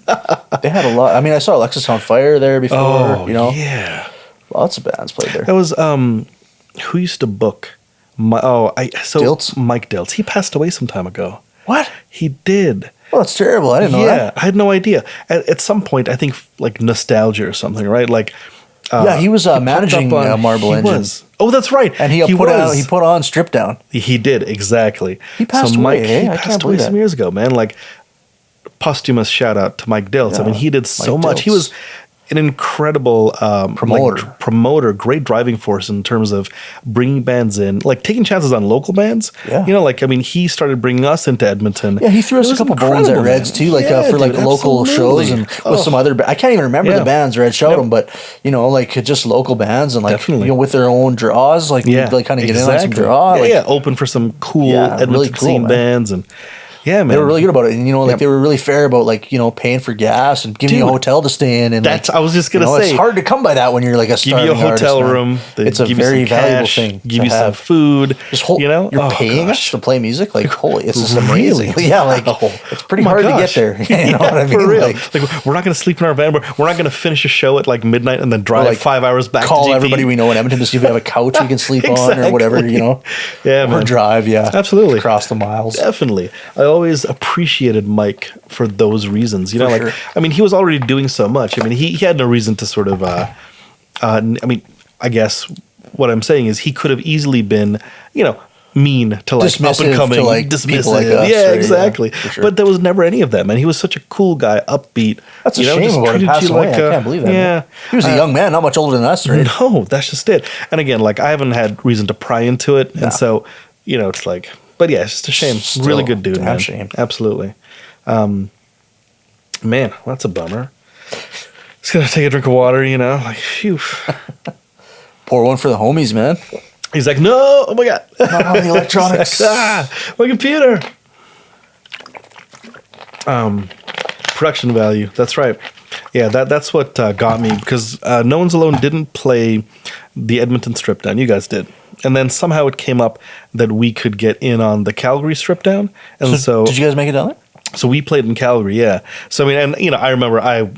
[SPEAKER 2] they had a lot. I mean, I saw Alexis on Fire there before.
[SPEAKER 1] Oh, yeah,
[SPEAKER 2] lots of bands played there.
[SPEAKER 1] That was who used to book? Diltz? Mike Diltz. He passed away some time ago.
[SPEAKER 2] What?
[SPEAKER 1] He did.
[SPEAKER 2] Oh, that's terrible. I didn't know that.
[SPEAKER 1] I had no idea. At some point, I think like Nostalgia or something, right? Like,
[SPEAKER 2] he was managing Marble Engine.
[SPEAKER 1] Oh, that's right.
[SPEAKER 2] And he put on Strip Down.
[SPEAKER 1] He did, exactly.
[SPEAKER 2] He passed away.
[SPEAKER 1] He passed away some years ago, man. Like, posthumous shout out to Mike Diltz. I mean, he did so much. He was an incredible promoter, great driving force in terms of bringing bands in, like taking chances on local bands.
[SPEAKER 2] Yeah.
[SPEAKER 1] You know, like, I mean, he started bringing us into Edmonton.
[SPEAKER 2] Yeah, he threw us a couple bones at Reds too, like for like local shows and with some other. I can't even remember the bands Red showed them, but you know, like just local bands and like you know with their own draws, like we like kind of get in on some draw.
[SPEAKER 1] Open for some cool Edmonton
[SPEAKER 2] really cool,
[SPEAKER 1] scene bands and. Yeah, man.
[SPEAKER 2] They were really good about it. And, you know, like they were really fair about, like, you know, paying for gas and giving you a hotel to stay in. And
[SPEAKER 1] that's, I was just going to say.
[SPEAKER 2] It's hard to come by that when you're like a starving
[SPEAKER 1] artist. Give you a hotel room.
[SPEAKER 2] It's a very valuable thing.
[SPEAKER 1] Give you some food. You know?
[SPEAKER 2] You're paying us to play music? Like, holy, it's just amazing. Yeah, like, it's pretty hard to get there. You know what I mean?
[SPEAKER 1] For real. Like, we're not going to sleep in our van. We're not going to finish a show at, like, midnight and then drive 5 hours back to GP.
[SPEAKER 2] Call everybody we know in Edmonton to see if we have a couch we can sleep on or whatever, you know?
[SPEAKER 1] Yeah, man.
[SPEAKER 2] Or drive,
[SPEAKER 1] Absolutely.
[SPEAKER 2] Across the miles.
[SPEAKER 1] Definitely. I always appreciated Mike for those reasons. You know, like, I mean, he was already doing so much. I mean, he had no reason to sort of, I mean, I guess what I'm saying is he could have easily been, you know, mean to like
[SPEAKER 2] dismissive
[SPEAKER 1] up and coming,
[SPEAKER 2] to like
[SPEAKER 1] dismissive.
[SPEAKER 2] Like us,
[SPEAKER 1] yeah, exactly.
[SPEAKER 2] Sure.
[SPEAKER 1] But there was never any of that, man. He was such a cool guy, upbeat.
[SPEAKER 2] That's a shame about him passing away. I can't believe that.
[SPEAKER 1] Yeah,
[SPEAKER 2] he was a young man, not much older than us, right?
[SPEAKER 1] No, that's just it. And again, like I haven't had reason to pry into it, and so you know, it's like, but yeah, it's just a shame.
[SPEAKER 2] Still,
[SPEAKER 1] really good dude, man.
[SPEAKER 2] Shame.
[SPEAKER 1] Absolutely. Man, that's a bummer. Just gonna take a drink of water, you know, like phew.
[SPEAKER 2] Pour one for the homies, man.
[SPEAKER 1] He's like, no, oh my god,
[SPEAKER 2] not on the electronics.
[SPEAKER 1] Like, my computer. Production value. That's right. Yeah, that's what got me because No One's Alone didn't play the Edmonton Strip Down. You guys did. And then somehow it came up that we could get in on the Calgary Strip Down. And so
[SPEAKER 2] did you guys make it down there?
[SPEAKER 1] So we played in Calgary, yeah. So I mean, and you know, I remember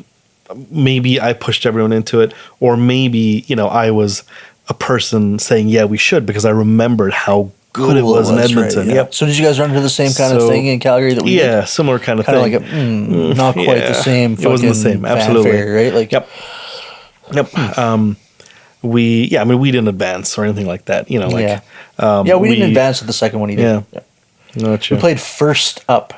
[SPEAKER 1] maybe I pushed everyone into it, or maybe, you know, I was a person saying, yeah, we should, because I remembered how good it was in Edmonton.
[SPEAKER 2] Right, yeah. Yep. So did you guys run into the same kind of thing in Calgary that we did?
[SPEAKER 1] Yeah, similar kind of thing.
[SPEAKER 2] Kind of like not quite the same.
[SPEAKER 1] It wasn't the same, absolutely.
[SPEAKER 2] Fanfare, right? Like,
[SPEAKER 1] yep. We didn't advance or anything like that. You know, like
[SPEAKER 2] we didn't advance at the second one either. Yeah.
[SPEAKER 1] Gotcha.
[SPEAKER 2] We played first up.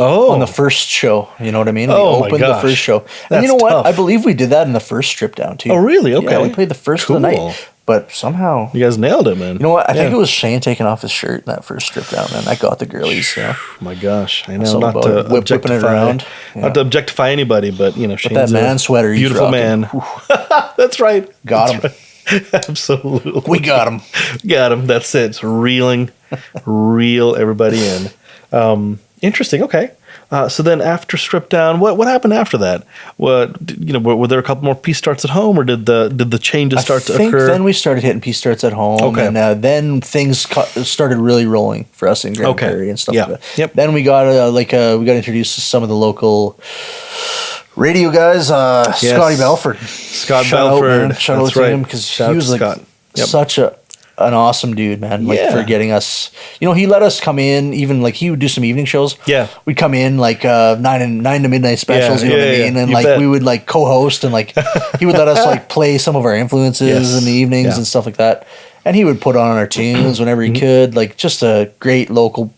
[SPEAKER 1] Oh,
[SPEAKER 2] on the first show, you know what I mean? We
[SPEAKER 1] opened
[SPEAKER 2] the first show. And you know what? I believe we did that in the first Strip Down too.
[SPEAKER 1] Oh, really? Okay.
[SPEAKER 2] Yeah, we played the first of the night. But somehow
[SPEAKER 1] you guys nailed it, man.
[SPEAKER 2] You know what? I think it was Shane taking off his shirt in that first Strip Down, and I got the girlies. Yeah.
[SPEAKER 1] My gosh, I know, not to objectify it around. Not to objectify anybody, but you know, Shane's
[SPEAKER 2] that man sweater,
[SPEAKER 1] beautiful man. That's right.
[SPEAKER 2] Got him.
[SPEAKER 1] Right. Absolutely.
[SPEAKER 2] We got him.
[SPEAKER 1] Got him. That's it. It's reel everybody in. Interesting. Okay. So then after Strip Down, what happened after that? What, you know, were there a couple more piece starts at home, or did the changes start to occur?
[SPEAKER 2] Then we started hitting piece starts at home, and then things started really rolling for us in Grande Prairie and stuff like that.
[SPEAKER 1] Yep.
[SPEAKER 2] Then we got we got introduced to some of the local radio guys. Scotty Belford.
[SPEAKER 1] Scott Belford.
[SPEAKER 2] Shout out to him, because he was like such an awesome dude, man. Like for getting us, you know, he let us come in, even like he would do some evening shows.
[SPEAKER 1] Yeah.
[SPEAKER 2] We'd come in like 9 to midnight specials, you know what I mean? And like we would like co-host, and like he would let us like play some of our influences in the evenings and stuff like that. And he would put on our tunes whenever he could, like just a great local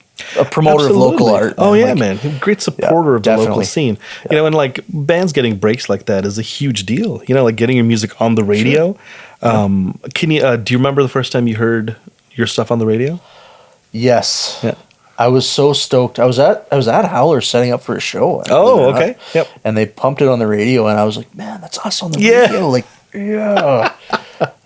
[SPEAKER 2] promoter of local art.
[SPEAKER 1] Man. Oh yeah, man. Great supporter of the local scene. You know, and like bands getting breaks like that is a huge deal. You know, like getting your music on the radio. Can you do you remember the first time you heard your stuff on the radio?
[SPEAKER 2] Yes.
[SPEAKER 1] Yeah.
[SPEAKER 2] I was so stoked. I was at Howler setting up for a show.
[SPEAKER 1] Oh, okay. Yep.
[SPEAKER 2] And they pumped it on the radio, and I was like, man, that's us on the radio. Like, yeah.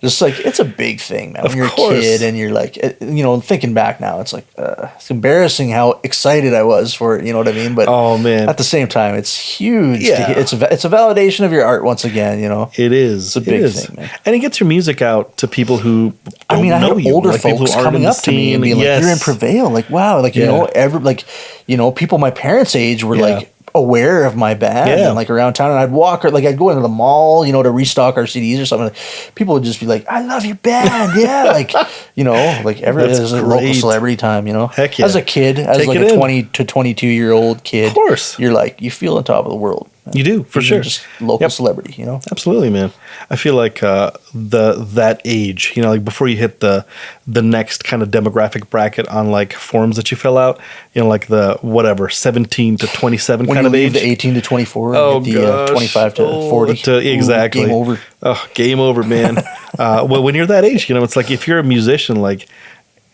[SPEAKER 2] Just like, it's a big thing, man. When you're a kid and you're like, you know, thinking back now, it's like, it's embarrassing how excited I was for it, you know what I mean? But at the same time, it's huge.
[SPEAKER 1] Yeah.
[SPEAKER 2] It's a validation of your art once again, you know?
[SPEAKER 1] It is.
[SPEAKER 2] It's a big thing, man.
[SPEAKER 1] And it gets your music out to people who don't know you.
[SPEAKER 2] I had older
[SPEAKER 1] like
[SPEAKER 2] folks coming up to me and being like, you're in Prevail. Like, wow. Like, you know, people my parents' age were like, aware of my band and like around town, and I'd walk or like I'd go into the mall, you know, to restock our CDs or something. People would just be like, "I love your band," yeah, like you know, like there's a local celebrity time, you know.
[SPEAKER 1] Heck yeah.
[SPEAKER 2] As a kid, as like a 20 to 22-year-old kid,
[SPEAKER 1] of course,
[SPEAKER 2] you're like you feel on top of the world.
[SPEAKER 1] You do, for sure.
[SPEAKER 2] Just local celebrity, you know?
[SPEAKER 1] Absolutely, man. I feel like that age, you know, like before you hit the next kind of demographic bracket on like forms that you fill out, you know, like the whatever 17 to 27
[SPEAKER 2] when
[SPEAKER 1] kind
[SPEAKER 2] you
[SPEAKER 1] of
[SPEAKER 2] leave
[SPEAKER 1] age.
[SPEAKER 2] the 18 to 24,
[SPEAKER 1] oh,
[SPEAKER 2] and the 25 to 40.
[SPEAKER 1] Exactly.
[SPEAKER 2] Game over.
[SPEAKER 1] Oh, game over, man. Well, when you're that age, you know, it's like if you're a musician, like,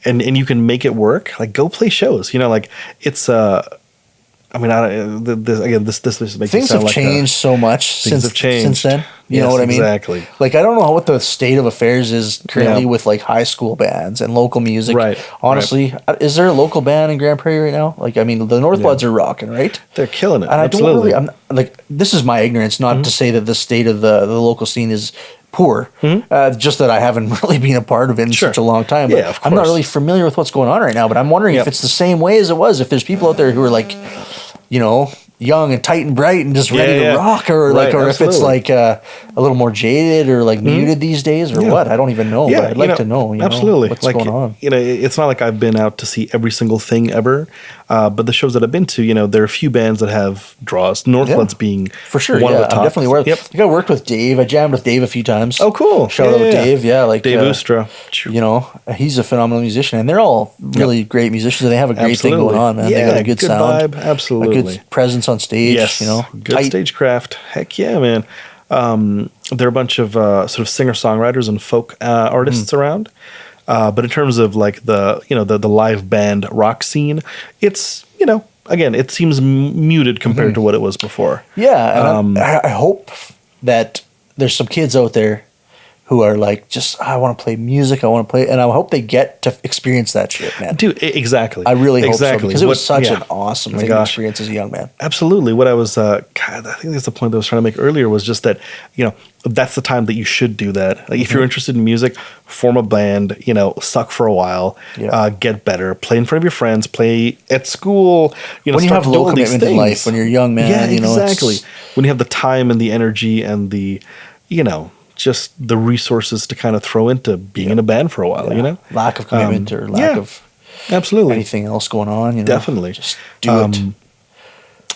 [SPEAKER 1] and you can make it work, like go play shows, you know, like it's I mean, this makes
[SPEAKER 2] things have changed so much since then. You know what I mean?
[SPEAKER 1] Exactly.
[SPEAKER 2] Like, I don't know what the state of affairs is currently with like high school bands and local music.
[SPEAKER 1] Right.
[SPEAKER 2] Honestly, is there a local band in Grande Prairie right now? Like, I mean, the Northbloods are rocking, right?
[SPEAKER 1] They're killing it.
[SPEAKER 2] And
[SPEAKER 1] Absolutely.
[SPEAKER 2] I'm like, this is my ignorance, not to say that the state of the local scene is poor. Just that I haven't really been a part of it in such a long time. But
[SPEAKER 1] yeah, of course.
[SPEAKER 2] I'm not really familiar with what's going on right now, but I'm wondering if it's the same way as it was. If there's people out there who are like, you know, young and tight and bright and just ready to rock, or like, or if it's like a little more jaded or like muted these days, or what? I don't even know. But I'd like to know. You
[SPEAKER 1] absolutely,
[SPEAKER 2] know, what's
[SPEAKER 1] like,
[SPEAKER 2] going on.
[SPEAKER 1] You know, it's not like I've been out to see every single thing ever, but the shows that I've been to, you know, there are a few bands that have draws. Northbloods being
[SPEAKER 2] for sure.
[SPEAKER 1] one of the top.
[SPEAKER 2] I'm definitely aware.
[SPEAKER 1] Yep.
[SPEAKER 2] Like I worked with Dave. I jammed with Dave a few times.
[SPEAKER 1] Oh, cool.
[SPEAKER 2] Shout out Dave. Yeah, like
[SPEAKER 1] Dave Ustra.
[SPEAKER 2] You know, he's a phenomenal musician, and they're all really great musicians, and they have a great thing going on, man.
[SPEAKER 1] Yeah,
[SPEAKER 2] they got a good sound,
[SPEAKER 1] vibe. Absolutely,
[SPEAKER 2] a good presence on stage.
[SPEAKER 1] Yes,
[SPEAKER 2] you know,
[SPEAKER 1] good stagecraft. Heck yeah, man. There are a bunch of sort of singer-songwriters and folk artists around. But in terms of like the live band rock scene, it's, you know, again, it seems muted compared to what it was before.
[SPEAKER 2] Yeah, and I hope that there's some kids out there who are like, just, I want to play music, I want to play, and I hope they get to experience that shit, man.
[SPEAKER 1] Dude, exactly.
[SPEAKER 2] I really hope so, because it was such an awesome thing to experience as a young man.
[SPEAKER 1] Absolutely. What I was, I think that's the point that I was trying to make earlier, was just that, you know, that's the time that you should do that. Like, if you're interested in music, form a band, you know, suck for a while, get better, play in front of your friends, play at school, you know,
[SPEAKER 2] when you have low commitment in life, when you're a young man, you know,
[SPEAKER 1] exactly. When you have the time and the energy and the, you know, just the resources to kind of throw into being in a band for a while, you know?
[SPEAKER 2] Lack of commitment or lack of
[SPEAKER 1] absolutely
[SPEAKER 2] anything else going on, you know?
[SPEAKER 1] Definitely.
[SPEAKER 2] Just do it.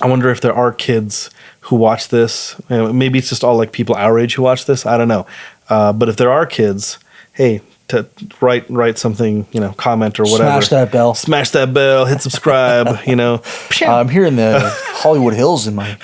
[SPEAKER 1] I wonder if there are kids who watch this. You know, maybe it's just all like people our age who watch this. I don't know. But if there are kids, hey, to write something, you know, comment or whatever. Smash that bell, hit subscribe, you know.
[SPEAKER 2] I'm here in the Hollywood Hills in my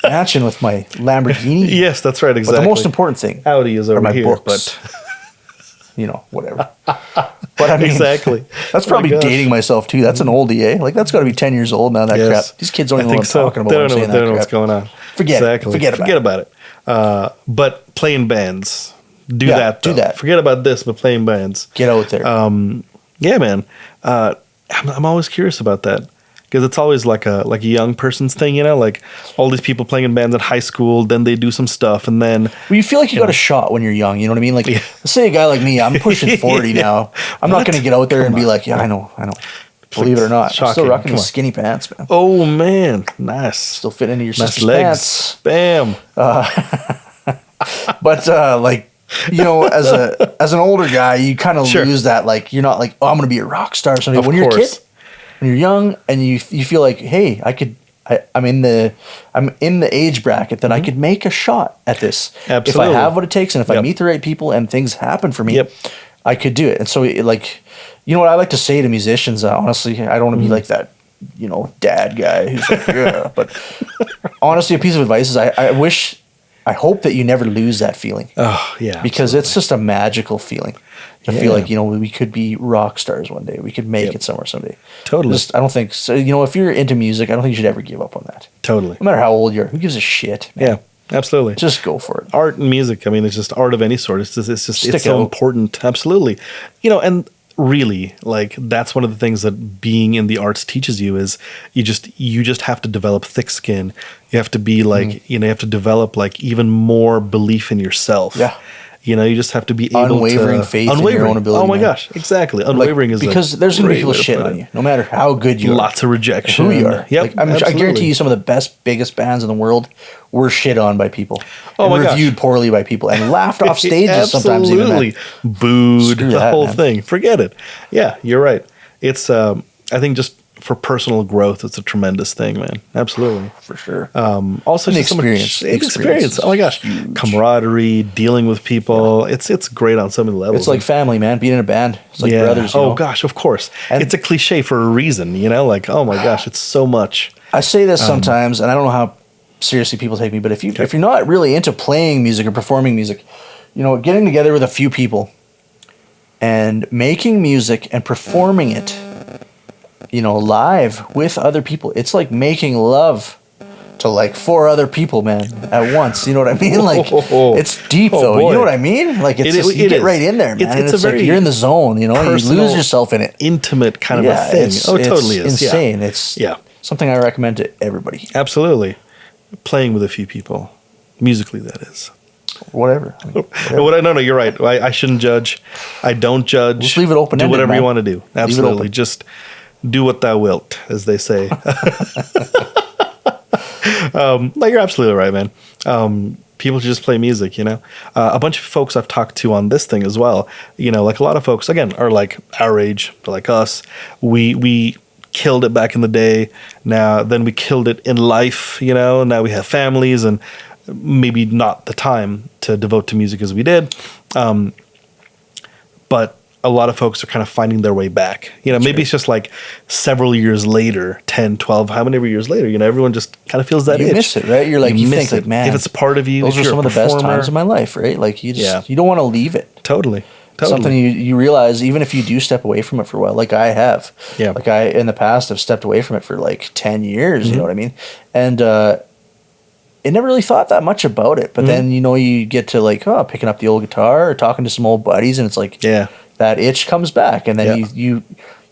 [SPEAKER 2] mansion with my Lamborghini.
[SPEAKER 1] Yes, that's right, exactly.
[SPEAKER 2] But the most important thing,
[SPEAKER 1] Audi is over
[SPEAKER 2] my
[SPEAKER 1] here,
[SPEAKER 2] books. But you know, whatever. But I mean,
[SPEAKER 1] exactly.
[SPEAKER 2] That's probably dating myself too. That's an oldie, eh? Like that's got to be 10 years old now. That crap. These kids don't even know what I'm talking about. They don't know
[SPEAKER 1] what's going on.
[SPEAKER 2] Forget about it.
[SPEAKER 1] But playing bands, do that.
[SPEAKER 2] Do that.
[SPEAKER 1] Forget about this, but playing bands.
[SPEAKER 2] Get out there.
[SPEAKER 1] Yeah, man. I'm always curious about that. Because it's always like a young person's thing, you know, like all these people playing in bands in high school, then they do some stuff, and then
[SPEAKER 2] well, you feel like you got a shot when you're young. You know what I mean? Like, let's say a guy like me, I'm pushing 40 now. I'm not going to get out there and be like, I know. Believe it or not, I'm still rocking the skinny pants, man.
[SPEAKER 1] Oh man, nice.
[SPEAKER 2] Still fit into your sister's
[SPEAKER 1] legs.
[SPEAKER 2] pants.
[SPEAKER 1] Bam.
[SPEAKER 2] But like, you know, as an older guy, you kind of lose that. Like, you're not like, oh, I'm going to be a rock star someday. When you're a kid. When you're young and you feel like, hey, I'm in the age bracket that I could make a shot at this.
[SPEAKER 1] Absolutely.
[SPEAKER 2] If I have what it takes and if I meet the right people and things happen for me, I could do it. And so, like, you know what I like to say to musicians, honestly, I don't want to be like that, you know, dad guy who's like, but honestly, a piece of advice is I hope that you never lose that feeling.
[SPEAKER 1] Oh, yeah.
[SPEAKER 2] Because it's just a magical feeling. I feel like, you know, we could be rock stars one day. We could make it somewhere someday.
[SPEAKER 1] Totally.
[SPEAKER 2] I don't think so. You know, if you're into music, I don't think you should ever give up on that.
[SPEAKER 1] Totally.
[SPEAKER 2] No matter how old you are, who gives a shit, man?
[SPEAKER 1] Yeah, absolutely.
[SPEAKER 2] Just go for it.
[SPEAKER 1] Art and music. I mean, it's just art of any sort. It's so important. Absolutely. You know, and really, like, that's one of the things that being in the arts teaches you is you just have to develop thick skin. You have to be like, you know, you have to develop like even more belief in yourself.
[SPEAKER 2] Yeah.
[SPEAKER 1] You just have to be able
[SPEAKER 2] unwavering faith in your own ability.
[SPEAKER 1] Oh my gosh, exactly. Unwavering is
[SPEAKER 2] because there's going to be people shit on you, no matter how good you are.
[SPEAKER 1] Lots of rejection.
[SPEAKER 2] Who you are.
[SPEAKER 1] Yep,
[SPEAKER 2] I guarantee you, some of the biggest bands in the world were shit on by people. Reviewed poorly by people and laughed off stages sometimes. Even
[SPEAKER 1] booed. The whole thing. Forget it. Yeah, you're right. It's I think just for personal growth, it's a tremendous thing, man. Absolutely.
[SPEAKER 2] For sure.
[SPEAKER 1] Also,
[SPEAKER 2] an experience.
[SPEAKER 1] Experience. Oh my gosh. Huge. Camaraderie, dealing with people. Yeah. It's great on so many levels.
[SPEAKER 2] It's like family, man. Being in a band. It's like brothers.
[SPEAKER 1] Oh gosh, of course. And it's a cliche for a reason, like, oh my gosh, it's so much.
[SPEAKER 2] I say this sometimes, and I don't know how seriously people take me, but if you're not really into playing music or performing music, getting together with a few people and making music and performing it, live with other people. It's like making love to like 4 other people, man, at once. You know what I mean? Like, it's deep though. Boy. You know what I mean? Like, you get right in there, man. It's like you're in the zone. You lose yourself in it.
[SPEAKER 1] Intimate kind of a thing. It totally is
[SPEAKER 2] insane. It's something I recommend to everybody.
[SPEAKER 1] Absolutely, playing with a few people, musically, that is.
[SPEAKER 2] Whatever.
[SPEAKER 1] No, you're right. I shouldn't judge. I don't judge.
[SPEAKER 2] Just leave it open.
[SPEAKER 1] Do whatever you want to do. Absolutely. Just do what thou wilt, as they say. You're absolutely right, man. People just play music, A bunch of folks I've talked to on this thing as well, like a lot of folks, again, are like our age, they're like us. We killed it back in the day. Then we killed it in life, Now we have families and maybe not the time to devote to music as we did. But a lot of folks are kind of finding their way back. Maybe it's just like several years later, 10, 12, how many years later, everyone just kind of feels that itch.
[SPEAKER 2] You miss it, right? You're like, you think like, man,
[SPEAKER 1] if it's part of you,
[SPEAKER 2] those are some of the best times of my life, right? Like you don't want to leave it.
[SPEAKER 1] Totally.
[SPEAKER 2] Something you realize, even if you do step away from it for a while, like I have. Yeah. Like I, in the past, have stepped away from it for like 10 years, you know what I mean? And, I never really thought that much about it. But then, you get to like, picking up the old guitar or talking to some old buddies, and it's like, that itch comes back, and then you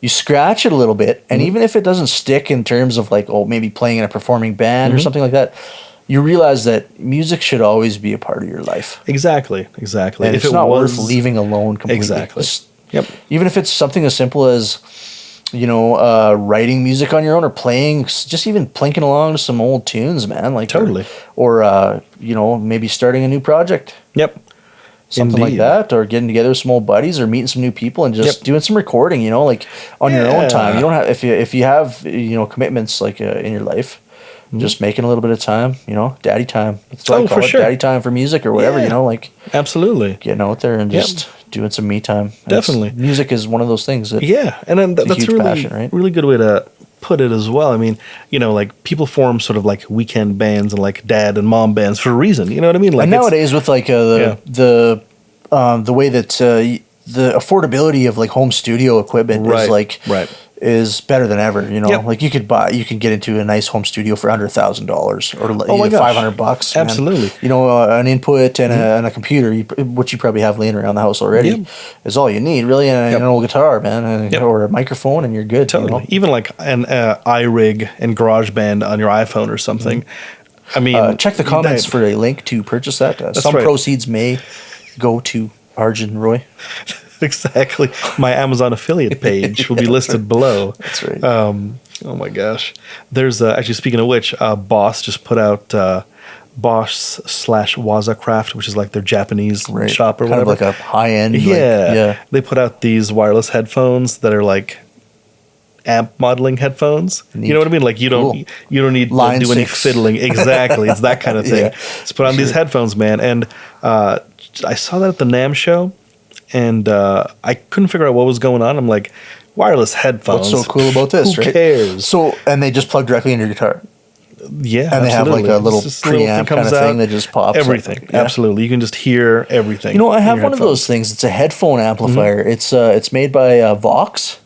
[SPEAKER 2] scratch it a little bit, and even if it doesn't stick in terms of like, maybe playing in a performing band or something like that, you realize that music should always be a part of your life.
[SPEAKER 1] Exactly. And
[SPEAKER 2] if it's not worth leaving alone completely.
[SPEAKER 1] Exactly.
[SPEAKER 2] Even if it's something as simple as, writing music on your own or playing, just even plinking along to some old tunes, man. Like
[SPEAKER 1] totally.
[SPEAKER 2] Or maybe starting a new project.
[SPEAKER 1] Yep.
[SPEAKER 2] Something like that, or getting together with some old buddies, or meeting some new people, and just doing some recording. Like on your own time. You don't have if you have commitments like in your life, just making a little bit of time. Daddy time. That's what I call it. Sure. Daddy time for music or whatever. Like
[SPEAKER 1] absolutely
[SPEAKER 2] getting out there and just doing some me time.
[SPEAKER 1] Definitely,
[SPEAKER 2] music is one of those things. That
[SPEAKER 1] and then that's
[SPEAKER 2] a really passion, right?
[SPEAKER 1] Really good way to put it as well. I mean, like people form sort of like weekend bands and like dad and mom bands for a reason. You know what I mean? Like
[SPEAKER 2] and nowadays with like the way that the affordability of like home studio equipment is like is better than ever. Like you can get into a nice home studio for under $1,000 or $500.
[SPEAKER 1] Absolutely.
[SPEAKER 2] An input and a computer, which you probably have laying around the house already, is all you need really, and an old guitar, man, or a microphone, and you're good.
[SPEAKER 1] Totally. Even like an iRig and GarageBand on your iPhone or something. I mean,
[SPEAKER 2] check the comments for a link to purchase that. Some proceeds may go to Arjun Roy.
[SPEAKER 1] Exactly. My Amazon affiliate page will be listed below.
[SPEAKER 2] That's right.
[SPEAKER 1] Oh my gosh. There's actually, speaking of which, Boss just put out Boss/Wazacraft, which is like their Japanese shop or
[SPEAKER 2] kind
[SPEAKER 1] whatever.
[SPEAKER 2] Of like a high end.
[SPEAKER 1] Yeah. They put out these wireless headphones that are like amp modeling headphones. Neat. You know what I mean? Like you don't need to do any fiddling. Exactly. It's that kind of thing. Just put on these headphones, man. And I saw that at the NAMM show, and I couldn't figure out what was going on. I'm like, wireless headphones.
[SPEAKER 2] What's so cool about this?
[SPEAKER 1] Who cares?
[SPEAKER 2] So, and they just plug directly into your guitar.
[SPEAKER 1] Yeah,
[SPEAKER 2] and they have like a little preamp kind of thing that just pops.
[SPEAKER 1] Everything, absolutely. You can just hear everything.
[SPEAKER 2] I have one of those things. It's a headphone amplifier. It's made by Vox.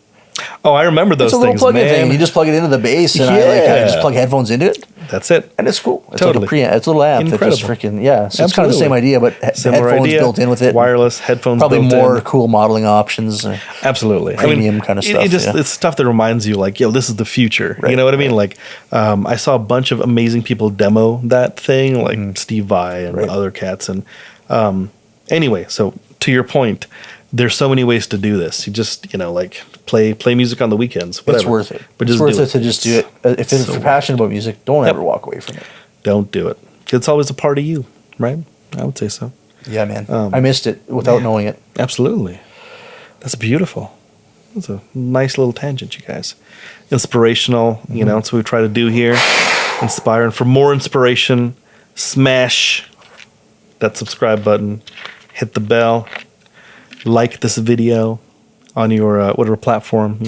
[SPEAKER 1] Oh, I remember those things. It's a little
[SPEAKER 2] plug-in thing. You just plug it into the bass, and I just plug headphones into it.
[SPEAKER 1] That's it.
[SPEAKER 2] And it's cool. It's like a preamp. It's a little amp that just freaking, So it's kind of the same idea, but headphones built in with it.
[SPEAKER 1] Wireless headphones
[SPEAKER 2] probably built more cool modeling options.
[SPEAKER 1] Absolutely.
[SPEAKER 2] Premium kind of stuff.
[SPEAKER 1] It's stuff that reminds you like, this is the future. Right. You know what I mean? Like, I saw a bunch of amazing people demo that thing, like Steve Vai and other cats. And Anyway, so to your point, there's so many ways to do this. You just, like play music on the weekends. Whatever.
[SPEAKER 2] It's worth it.
[SPEAKER 1] But
[SPEAKER 2] it's
[SPEAKER 1] just
[SPEAKER 2] worth
[SPEAKER 1] do
[SPEAKER 2] it to just do it. If you're passionate about music, don't ever walk away from it.
[SPEAKER 1] Don't do it. It's always a part of you, right? I would say so.
[SPEAKER 2] Yeah, man. I missed it without knowing it.
[SPEAKER 1] Absolutely. That's beautiful. That's a nice little tangent, you guys. Inspirational, that's what we try to do here. Inspire. And for more inspiration, smash that subscribe button, hit the bell, like this video on your whatever platform,